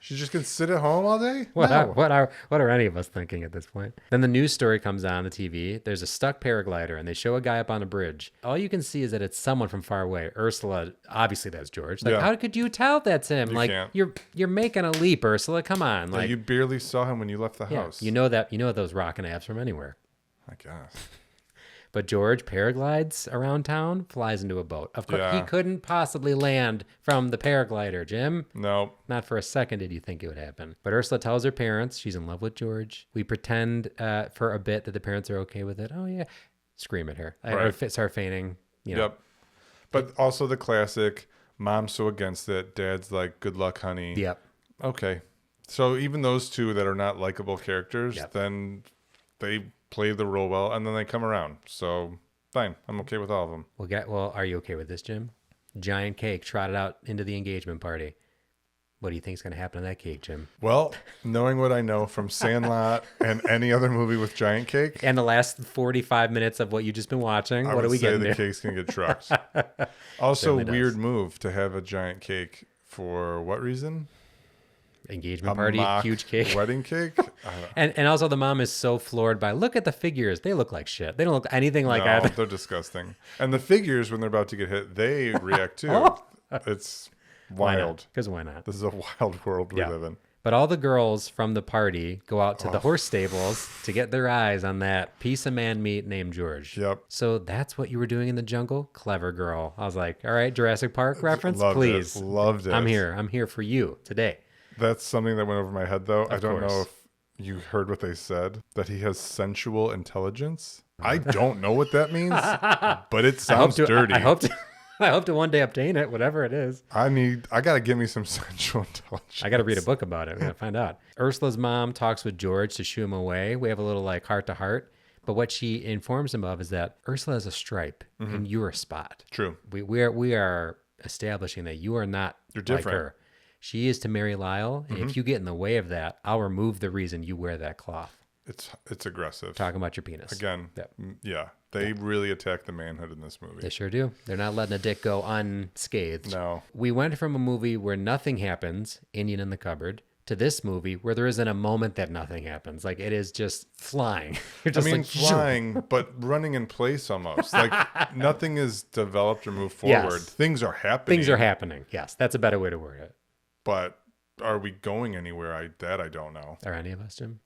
She's just going to sit at home all day? What No. are any of us thinking at this point? Then the news story comes on the TV. There's a stuck paraglider, and they show a guy up on a bridge. All you can see is that it's someone from far away. Ursula, obviously that's George. Like, how could you tell that's him? You can't. You're making a leap, Ursula. Come on. You barely saw him when you left the house. You know those rockin' abs from anywhere. I guess. But George paraglides around town, flies into a boat. Of course, he couldn't possibly land from the paraglider, Jim. No. Not for a second did you think it would happen. But Ursula tells her parents she's in love with George. We pretend for a bit that the parents are okay with it. Oh, yeah. Scream at her. Or start fainting. Yep. But also the classic, mom's so against it, dad's like, good luck, honey. Yep. Okay. So even those two that are not likable characters, then they play the role well, and then they come around. So fine, I'm okay with all of them. Well, are you okay with this, Jim? Giant cake trotted out into the engagement party. What do you think is going to happen to that cake, Jim? Well, knowing what I know from Sandlot and any other movie with giant cake, and the last 45 minutes of what you've just been watching, what are we getting? The cake's going to get trucked. Also, weird move to have a giant cake for what reason? Engagement party, huge cake, wedding cake. And also the mom is so floored by, look at the figures, they look like shit, they don't look anything like that. They're disgusting. And the figures, when they're about to get hit, they react too. It's wild. Because why not? This is a wild world we live in. But all the girls from the party go out to the horse stables to get their eyes on that piece of man meat named George. Yep. So that's what you were doing in the jungle? Clever girl. I was like, all right, Jurassic Park reference, please. Loved it. I'm here for you today. That's something that went over my head, though. I don't know if you heard what they said, that he has sensual intelligence. I don't know what that means, but it sounds dirty. I hope to one day obtain it, whatever it is. I got to give me some sensual intelligence. I got to read a book about it. We got to find out. Ursula's mom talks with George to shoo him away. We have a little heart to heart. But what she informs him of is that Ursula has a stripe and you're a spot. True. We are establishing that you are not different. Like her. She is to marry Lyle, and if you get in the way of that, I'll remove the reason you wear that cloth. It's aggressive. Talking about your penis. Again, they really attack the manhood in this movie. They sure do. They're not letting a dick go unscathed. No. We went from a movie where nothing happens, Indian in the cupboard, to this movie where there isn't a moment that nothing happens. Like, it is just flying. You're just flying, but running in place almost. Like, nothing is developed or moved forward. Yes. Things are happening. Yes, that's a better way to word it. But are we going anywhere? I don't know. Are any of us, Jim?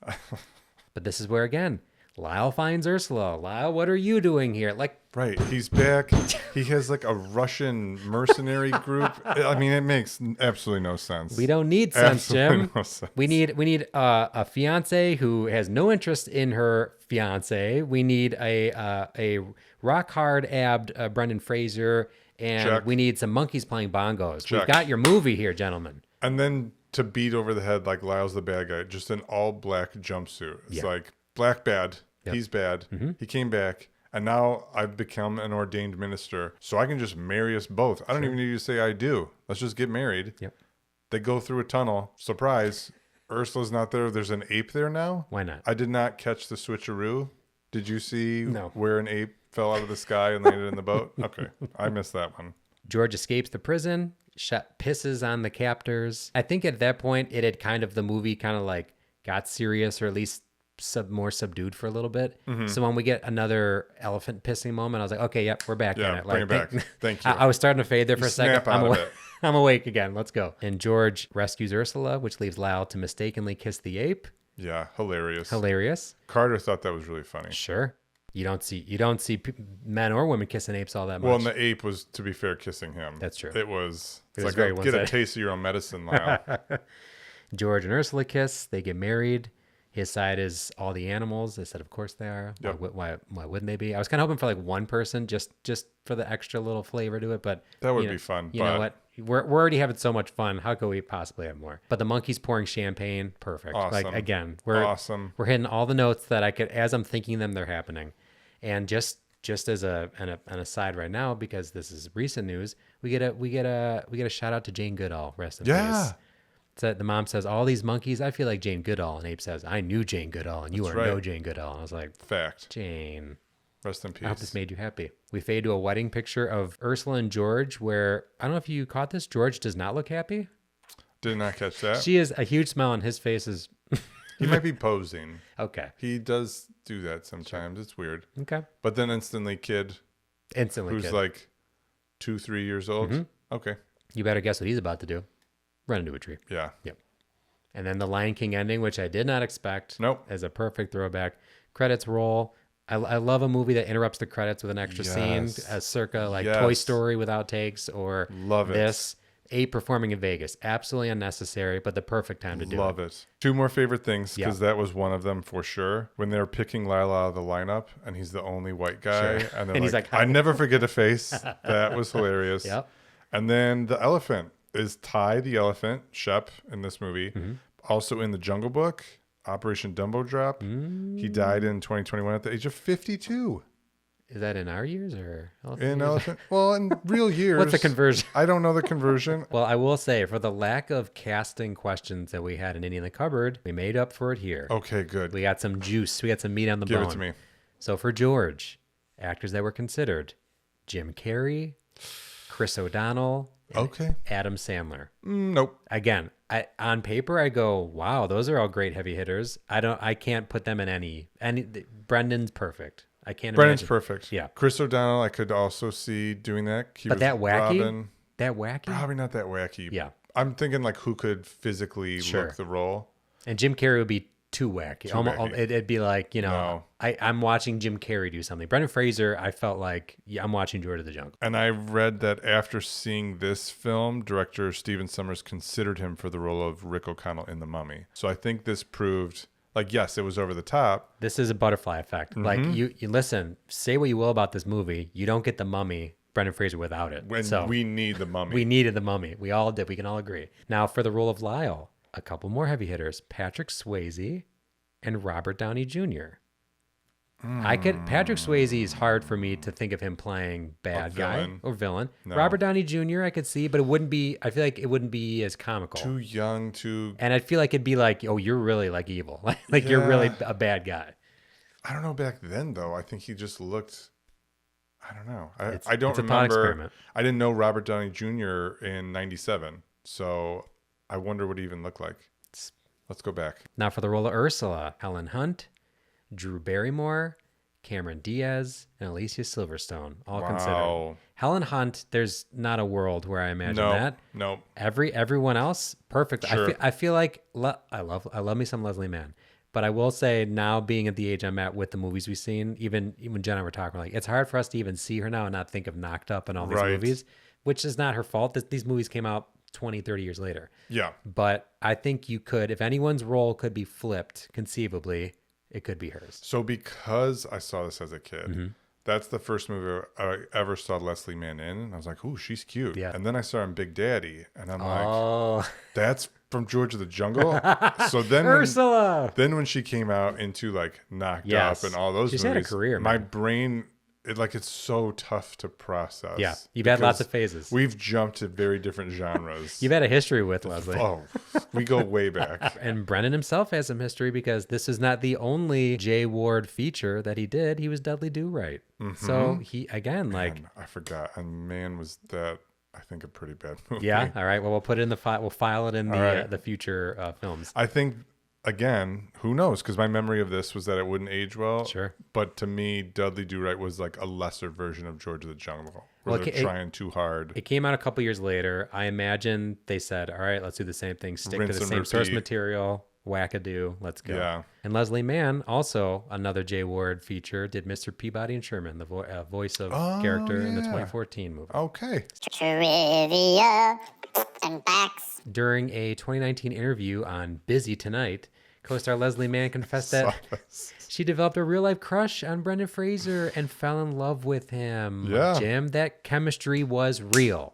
But this is where, again, Lyle finds Ursula. Lyle, what are you doing here? Right, he's back. He has like a Russian mercenary group. I mean, it makes absolutely no sense. We don't need sense, Jim. No sense. We need a fiance who has no interest in her fiance. We need a rock hard abbed Brendan Fraser, and we need some monkeys playing bongos. We've got your movie here, gentlemen. And then to beat over the head like Lyle's the bad guy, just an all black jumpsuit. It's like black bad. Yep. He's bad. He came back. And now I've become an ordained minister, so I can just marry us both. I don't even need you to say I do. Let's just get married. Yep. They go through a tunnel. Surprise. Ursula's not there. There's an ape there now. Why not? I did not catch the switcheroo. Did you see No. where an ape fell out of the sky and landed in the boat? Okay. I missed that one. George escapes the prison, pisses on the captors. I think at that point, the movie kind of like got serious, or at least more subdued for a little bit. So when we get another elephant pissing moment, I was like, okay, yep, we're back in it. Bring it back. Thank you. I was starting to fade there for a second. Snap out of it. I'm awake again. Let's go. And George rescues Ursula, which leaves Lyle to mistakenly kiss the ape. Yeah, hilarious. Carter thought that was really funny. Sure. You don't see men or women kissing apes all that much. Well, and the ape was, to be fair, kissing him. That's true. It was like, very get a taste of your own medicine, Lyle. George and Ursula kiss. They get married. His side is all the animals. They said, of course they are. Yep. Why wouldn't they be? I was kind of hoping for like one person, just for the extra little flavor to it. But that would be fun. You know what? We're already having so much fun. How could we possibly have more? But the monkeys pouring champagne, perfect. Awesome. Like, again, we're awesome. We're hitting all the notes that I could, as I'm thinking them, they're happening. And just as an aside right now, because this is recent news, we get a shout out to Jane Goodall. Rest in peace. So the mom says, all these monkeys, I feel like Jane Goodall. And Abe says, I knew Jane Goodall, and you are no Jane Goodall. And I was like, fact. Jane. Rest in peace. I hope this made you happy. We fade to a wedding picture of Ursula and George where, I don't know if you caught this, George does not look happy. Did not catch that. She has a huge smile on his face is... He might be posing. Okay. He does do that sometimes. It's weird. Okay. But then instantly kid. Who's like 2-3 years old. Okay. You better guess what he's about to do. Run into a tree. Yeah. Yep. And then the Lion King ending, which I did not expect. Nope. As a perfect throwback. Credits roll. I love a movie that interrupts the credits with an extra scene, circa like Toy Story with outtakes or this. Ape performing in Vegas. Absolutely unnecessary, but the perfect time to do it. Love it. Two more favorite things, because that was one of them for sure. When they were picking Lila out of the lineup, and he's the only white guy. Sure. And, And he's like, I never forget a face. That was hilarious. Yep. And then the elephant is Ty the elephant, Shep in this movie. Also in the Jungle Book, Operation Dumbo Drop. He died in 2021 at the age of 52. Is that in our years or in elephant? Well, in real years. What's the conversion? I don't know the conversion. Well, I will say, for the lack of casting questions that we had in Indie in the Cupboard, we made up for it here. Okay, good. We got some juice. We got some meat on the bone. Give it to me. So for George, actors that were considered: Jim Carrey, Chris O'Donnell, and Adam Sandler. Nope. Again, on paper, I go, wow, those are all great heavy hitters. I can't put them in any. Brendan's perfect. I can't. Brennan's imagine. perfect. Yeah. Chris O'Donnell, I could also see doing that. But that wacky, Robin. that wacky, probably not that wacky. Yeah. I'm thinking like who could physically look the role. And Jim Carrey would be too wacky. Wacky. It'd be like, I'm watching Jim Carrey do something. Brendan Fraser, I felt like I'm watching George of the Jungle. And I read that after seeing this film, director Stephen Sommers considered him for the role of Rick O'Connell in The Mummy. So I think this proved, like, yes, it was over the top. This is a butterfly effect. Like, you listen, say what you will about this movie, you don't get The Mummy, Brendan Fraser, without it. We need The Mummy. We needed The Mummy. We all did. We can all agree. Now, for the role of Lyle, a couple more heavy hitters: Patrick Swayze and Robert Downey Jr. Patrick Swayze is hard for me to think of him playing bad guy or villain. No. Robert Downey Jr. I could see, but I feel like it wouldn't be as comical. Too young, and I feel like it'd be like, oh, you're really like evil. Like you're really a bad guy. I don't know back then though. I think he just looked, I don't know. I it's don't a thought remember. Experiment. I didn't know Robert Downey Jr. in 97. So I wonder what he even looked like. Let's go back. Now for the role of Ursula, Helen Hunt, Drew Barrymore, Cameron Diaz, and Alicia Silverstone, all considered. Helen Hunt, there's not a world where I imagine that. No. Everyone else, perfect. Sure. I feel like I love me some Leslie Mann, but I will say now, being at the age I'm at with the movies we've seen, even Jen and I were talking, like it's hard for us to even see her now and not think of Knocked Up and all these movies, which is not her fault. These movies came out 20, 30 years later. Yeah. But I think you could, if anyone's role could be flipped, conceivably, it could be hers. So because I saw this as a kid, that's the first movie I ever saw Leslie Mann in. And I was like, ooh, she's cute. Yeah. And then I saw her in Big Daddy. And I'm like, that's from George of the Jungle? So then Ursula! Then when she came out into like Knocked Up and all those She's movies, had a career, my man. brain... it's so tough to process. Yeah, you've had lots of phases. We've jumped to very different genres. You've had a history with Leslie. Oh, we go way back. And Brennan himself has some history because this is not the only Jay Ward feature that he did. He was Dudley Do-Right. So he, again, Man, I forgot. And man, was that, I think, a pretty bad movie. Yeah, all right. Well, we'll put it in the file. We'll file it in the future films. I think... Again, who knows? Because my memory of this was that it wouldn't age well. Sure. But to me, Dudley Do-Right was like a lesser version of George of the Jungle. Where they're trying too hard. It came out a couple years later. I imagine they said, all right, let's do the same thing. Stick Rinse to the and same source repeat. material. Wackadoo. Let's go. Yeah. And Leslie Mann, also another Jay Ward feature, did Mr. Peabody and Sherman, the voice of character in the 2014 movie. Okay. Trivia and facts. During a 2019 interview on Busy Tonight, co-star Leslie Mann confessed that she developed a real-life crush on Brendan Fraser and fell in love with him. Yeah. Jim, that chemistry was real.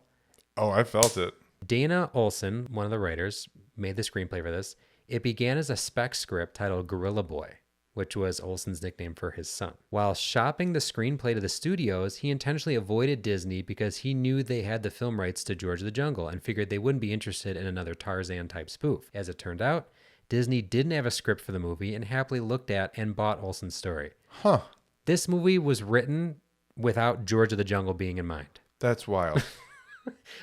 Oh, I felt it. Dana Olson, one of the writers, made the screenplay for this. It began as a spec script titled Gorilla Boy, which was Olsen's nickname for his son. While shopping the screenplay to the studios, he intentionally avoided Disney because he knew they had the film rights to George of the Jungle and figured they wouldn't be interested in another Tarzan-type spoof. As it turned out, Disney didn't have a script for the movie and happily looked at and bought Olsen's story. Huh. This movie was written without George of the Jungle being in mind. That's wild.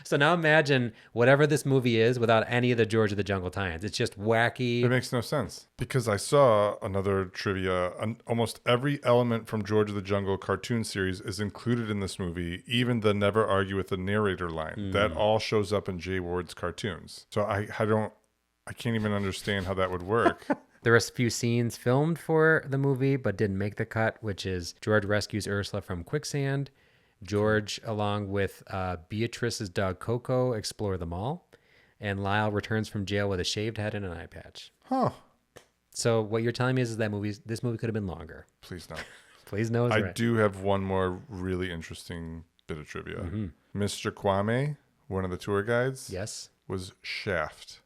So now imagine whatever this movie is without any of the George of the Jungle tie-ins. It's just wacky. It makes no sense. Because I saw another trivia. Almost every element from George of the Jungle cartoon series is included in this movie, even the never argue with the narrator line. That all shows up in Jay Ward's cartoons. So I can't even understand how that would work. There are a few scenes filmed for the movie but didn't make the cut, which is George rescues Ursula from quicksand. George, along with Beatrice's dog Coco, explore the mall. And Lyle returns from jail with a shaved head and an eye patch. Huh. So what you're telling me is that this movie could have been longer. Please no. Please no. I do have one more really interesting bit of trivia. Mr. Kwame, one of the tour guides, Yes. was Shaft.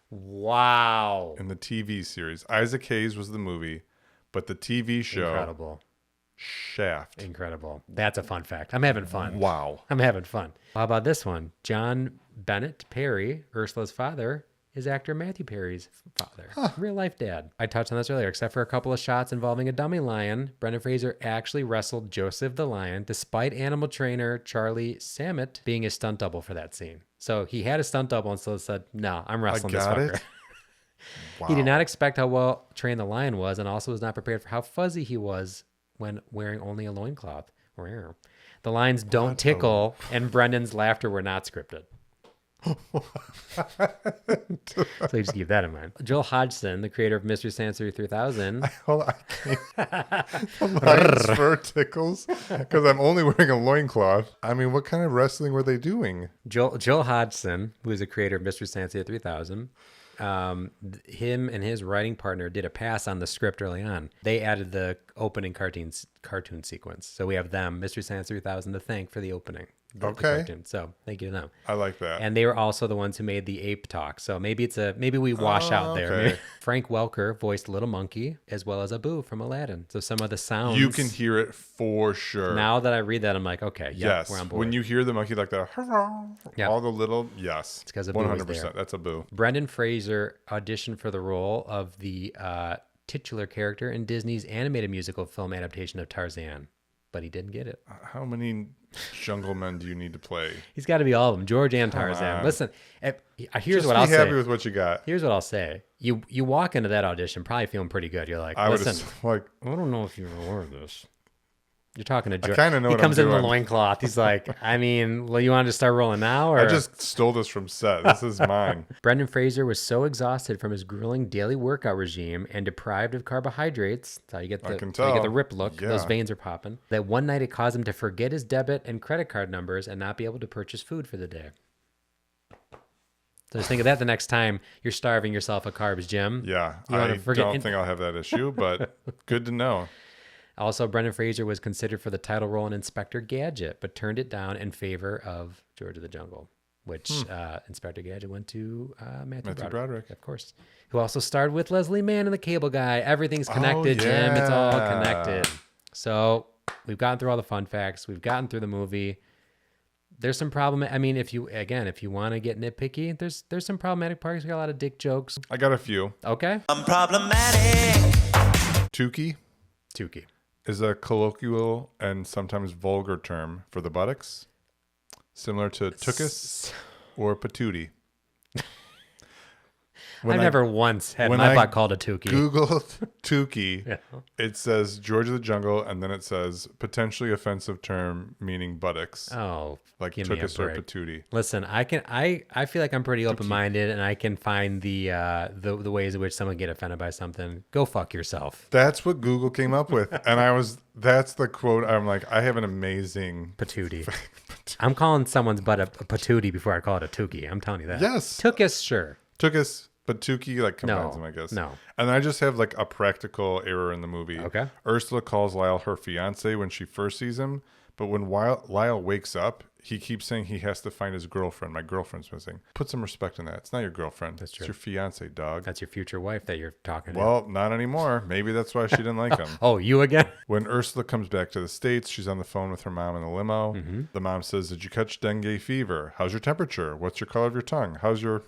Wow. In the TV series. Isaac Hayes was the movie, but the TV show... Incredible. Shaft. Incredible. That's a fun fact. I'm having fun. Wow. I'm having fun. How about this one? John Bennett Perry, Ursula's father, is actor Matthew Perry's father. Real life dad. I touched on this earlier. Except for a couple of shots involving a dummy lion, Brendan Fraser actually wrestled Joseph the lion, despite animal trainer Charlie Samet being his stunt double for that scene. So he had a stunt double and still said, no, I'm wrestling this fucker. Wow. He did not expect how well trained the lion was and also was not prepared for how fuzzy he was when wearing only a loincloth. The lines don't tickle, and Brendan's laughter were not scripted. So you just keep that in mind. Joel Hodgson, the creator of Mystery Science Theory 3000. The lion's fur tickles because I'm only wearing a loincloth. I mean, what kind of wrestling were they doing? Joel Hodgson, who is the creator of Mystery Science Theory 3000, him and his writing partner did a pass on the script early on. They added the opening cartoon sequence. So we have them, Mystery Science 3000, to thank for the opening. The cartoon. So thank you to them. I like that. And they were also the ones who made the ape talk. So maybe we wash out there. Okay. Frank Welker voiced Little Monkey as well as Abu from Aladdin. So some of the sounds You can hear it for sure. Now that I read that, I'm like, okay, yes. we're on board. When you hear the monkey like that, all the little, yes. It's because Abu was 100%. there. That's Abu. Brendan Fraser auditioned for the role of the titular character in Disney's animated musical film adaptation of Tarzan, but he didn't get it. How many jungle men do you need to play? He's got to be all of them, George and Tarzan. Listen, here's what I'll say. Just be happy with what you got. Here's what I'll say. You walk into that audition probably feeling pretty good. You're like, listen, I don't know if you're aware of this. You're talking to George. I kind of know he what comes I'm in doing. the loincloth. He's like, I mean, well, you want to start rolling now? Or? I just stole this from set. This is mine. Brendan Fraser was so exhausted from his grueling daily workout regime and deprived of carbohydrates, that's how you get the rip look, those veins are popping, that one night it caused him to forget his debit and credit card numbers and not be able to purchase food for the day. So just think of that the next time you're starving yourself of carbs, Jim. Yeah, I don't think I'll have that issue, but good to know. Also, Brendan Fraser was considered for the title role in Inspector Gadget, but turned it down in favor of George of the Jungle, which Inspector Gadget went to Matthew Broderick, of course, who also starred with Leslie Mann in The Cable Guy. Everything's connected, Jim. It's all connected. So we've gotten through all the fun facts. We've gotten through the movie. There's some problem. I mean, if you want to get nitpicky, there's some problematic parts. We got a lot of dick jokes. I got a few. Okay. I'm problematic. Tukey is a colloquial and sometimes vulgar term for the buttocks, similar to tuchus or patootie. I've never once had my butt called a tukey. Googled tukey. It says George of the Jungle, and then it says potentially offensive term meaning buttocks. Oh, like tuchus or patootie. Listen, I feel like I'm pretty open-minded, and I can find the ways in which someone get offended by something. Go fuck yourself. That's what Google came up with, and that's the quote. I'm like, I have an amazing patootie. I'm calling someone's butt a patootie before I call it a tukey. I'm telling you that. Yes. Tuchus, sure. Tuchus. But Tukey combines them, I guess. No. And I just have a practical error in the movie. Okay. Ursula calls Lyle her fiance when she first sees him, But when Lyle wakes up, he keeps saying he has to find his girlfriend. My girlfriend's missing. Put some respect in that. It's not your girlfriend. That's true. It's your fiance, dog. That's your future wife that you're talking to. Well, not anymore. Maybe that's why she didn't like him. Oh, you again? When Ursula comes back to the States, she's on the phone with her mom in the limo. The mom says, "Did you catch dengue fever? How's your temperature? What's your color of your tongue? How's your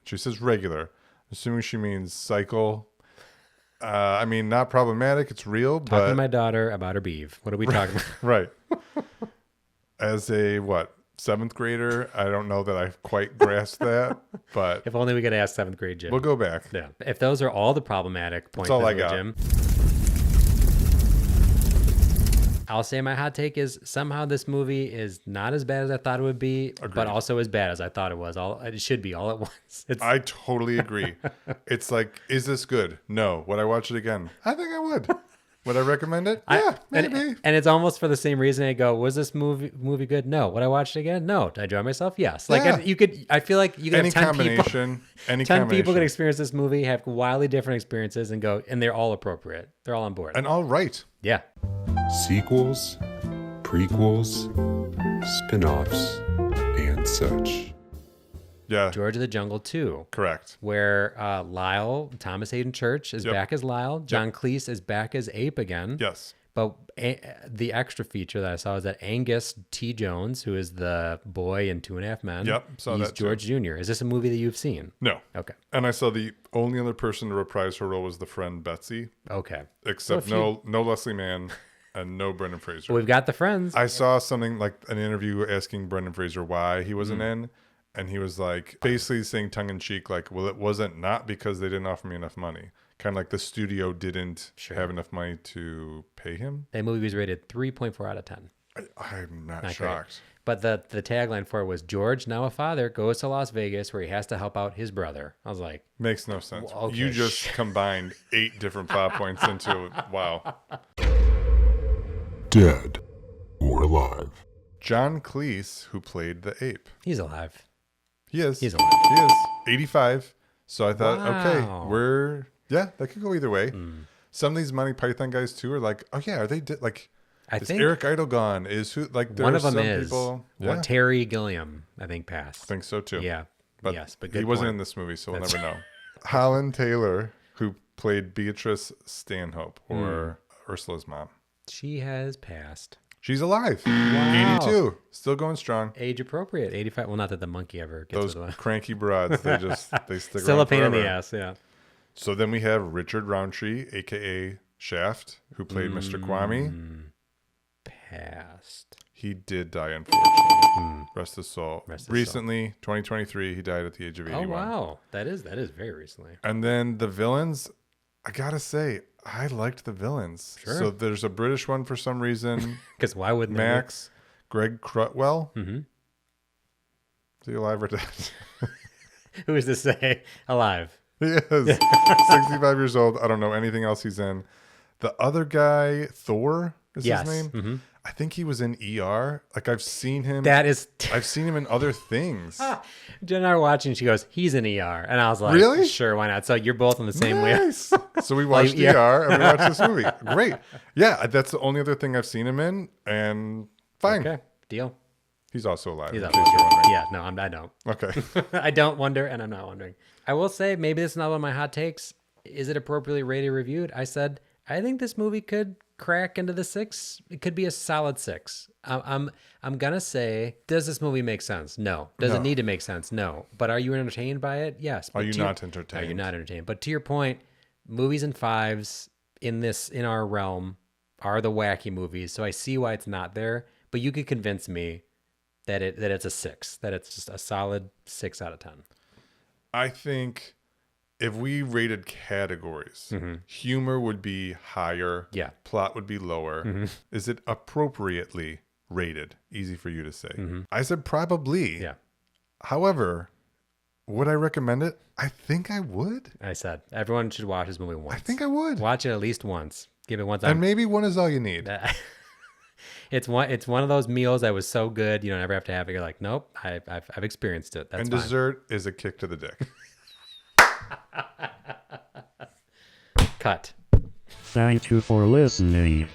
She says regular. Assuming she means cycle. I mean, not problematic. It's real, Talking but... to my daughter about her beef. What are we talking about? Right. As a, 7th grader, I don't know that I quite grasped that, but... If only we could ask 7th grade Jim. We'll go back. Yeah. If those are all the problematic points, all I got. Jim, I'll say my hot take is somehow this movie is not as bad as I thought it would be, but also as bad as I thought it was. It should be all at once. I totally agree. It's like, is this good? No. Would I watch it again? I think I would. Would I recommend it? Yeah, maybe. And it's almost for the same reason. I go, was this movie good? No. Would I watch it again? No. Did I enjoy myself? Yes. Like I feel like you could any have 10 combination. Any 10 people could experience this movie, have wildly different experiences, and they're all appropriate. They're all on board. And all right. Yeah. Sequels, prequels, spin-offs, and such. Yeah. George of the Jungle 2. Correct. Where Lyle, Thomas Hayden Church, is back as Lyle. John Cleese is back as Ape again. Yes. But the extra feature that I saw is that Angus T. Jones, who is the boy in 2.5 Men, he's George Jr. Is this a movie that you've seen? No. Okay. And I saw the only other person to reprise her role was the friend Betsy. Okay. Except no Leslie Mann and no Brendan Fraser. We've got the friends. I saw something like an interview asking Brendan Fraser why he wasn't in. And he was like, basically saying tongue in cheek, like, well, it wasn't not because they didn't offer me enough money. Kind of like the studio didn't have enough money to pay him. That movie was rated 3.4 out of 10. I'm not shocked. Great. But the tagline for it was, George, now a father, goes to Las Vegas where he has to help out his brother. I was like... Makes no sense. Okay. You just combined 8 different plot points into... Wow. Dead or alive. John Cleese, who played the ape. He's alive. He is. He's alive. He is. 85. So I thought, okay, that could go either way. Some of these Monty Python guys too are like, oh yeah, are they like? I think Eric Idle gone? Is who like? One of them some is. People, Terry Gilliam, I think, passed. I think so too. Yeah. But but he wasn't in this movie, so we'll never know. Holland Taylor, who played Beatrice Stanhope, or Ursula's mom. She has passed. She's alive. Wow. 82. Still going strong. Age appropriate. 85. Well, not that the monkey ever gets those with one. cranky broads. They stick Still around a pain forever. in the ass. Yeah. So then we have Richard Roundtree, aka Shaft, who played Mr. Kwame. Passed. He did die, unfortunately. Rest his soul. Recently, 2023, he died at the age of 81. Oh wow, that is very recently. And then the villains, I gotta say, I liked the villains. Sure. So there's a British one for some reason. Because why wouldn't Max, Greg Crutwell. Mm-hmm. Is he alive or dead? Who is to say alive? He is 65 years old. I don't know anything else he's in. The other guy, Thor, is his name. Mm-hmm. I think he was in ER. Like I've seen him. I've seen him in other things. Jen and I were watching. She goes, "He's in ER," and I was like, "Really? Sure, why not?" So you're both on the same way. So we watched ER and we watched this movie. Great. Yeah, that's the only other thing I've seen him in, and fine. Okay, deal. He's also alive. He's in alive. case you're wondering. Yeah, no, I don't. Okay. I don't wonder, and I'm not wondering. I will say, maybe this is not one of my hot takes. Is it appropriately rated, reviewed? I said, I think this movie could crack into the 6. It could be a solid 6. I'm gonna say, does this movie make sense? No. Does it need to make sense? No. But are you entertained by it? Yes. Are you not entertained? Are you not entertained? But to your point, movies in 5s in our realm are the wacky movies. So I see why it's not there. But you could convince me that it's a 6. That it's just a solid 6 out of 10. I think if we rated categories, humor would be higher. Yeah. Plot would be lower. Is it appropriately rated? Easy for you to say. I said probably. Yeah. However, would I recommend it? I think I would. I said everyone should watch this movie once. I think I would. Watch it at least once. Give it one time. And maybe one is all you need. It's one of those meals that was so good you don't ever have to have it. You're like, nope, I've experienced it. That's and fine. Dessert is a kick to the dick. Cut. Thank you for listening.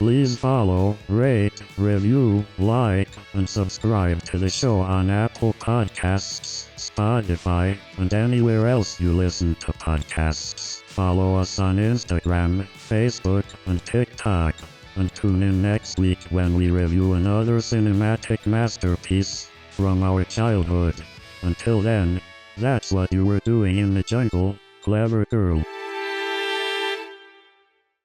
Please follow, rate, review, like, and subscribe to the show on Apple Podcasts, Spotify, and anywhere else you listen to podcasts. Follow us on Instagram, Facebook, and TikTok. And tune in next week when we review another cinematic masterpiece from our childhood. Until then, that's what you were doing in the jungle, clever girl.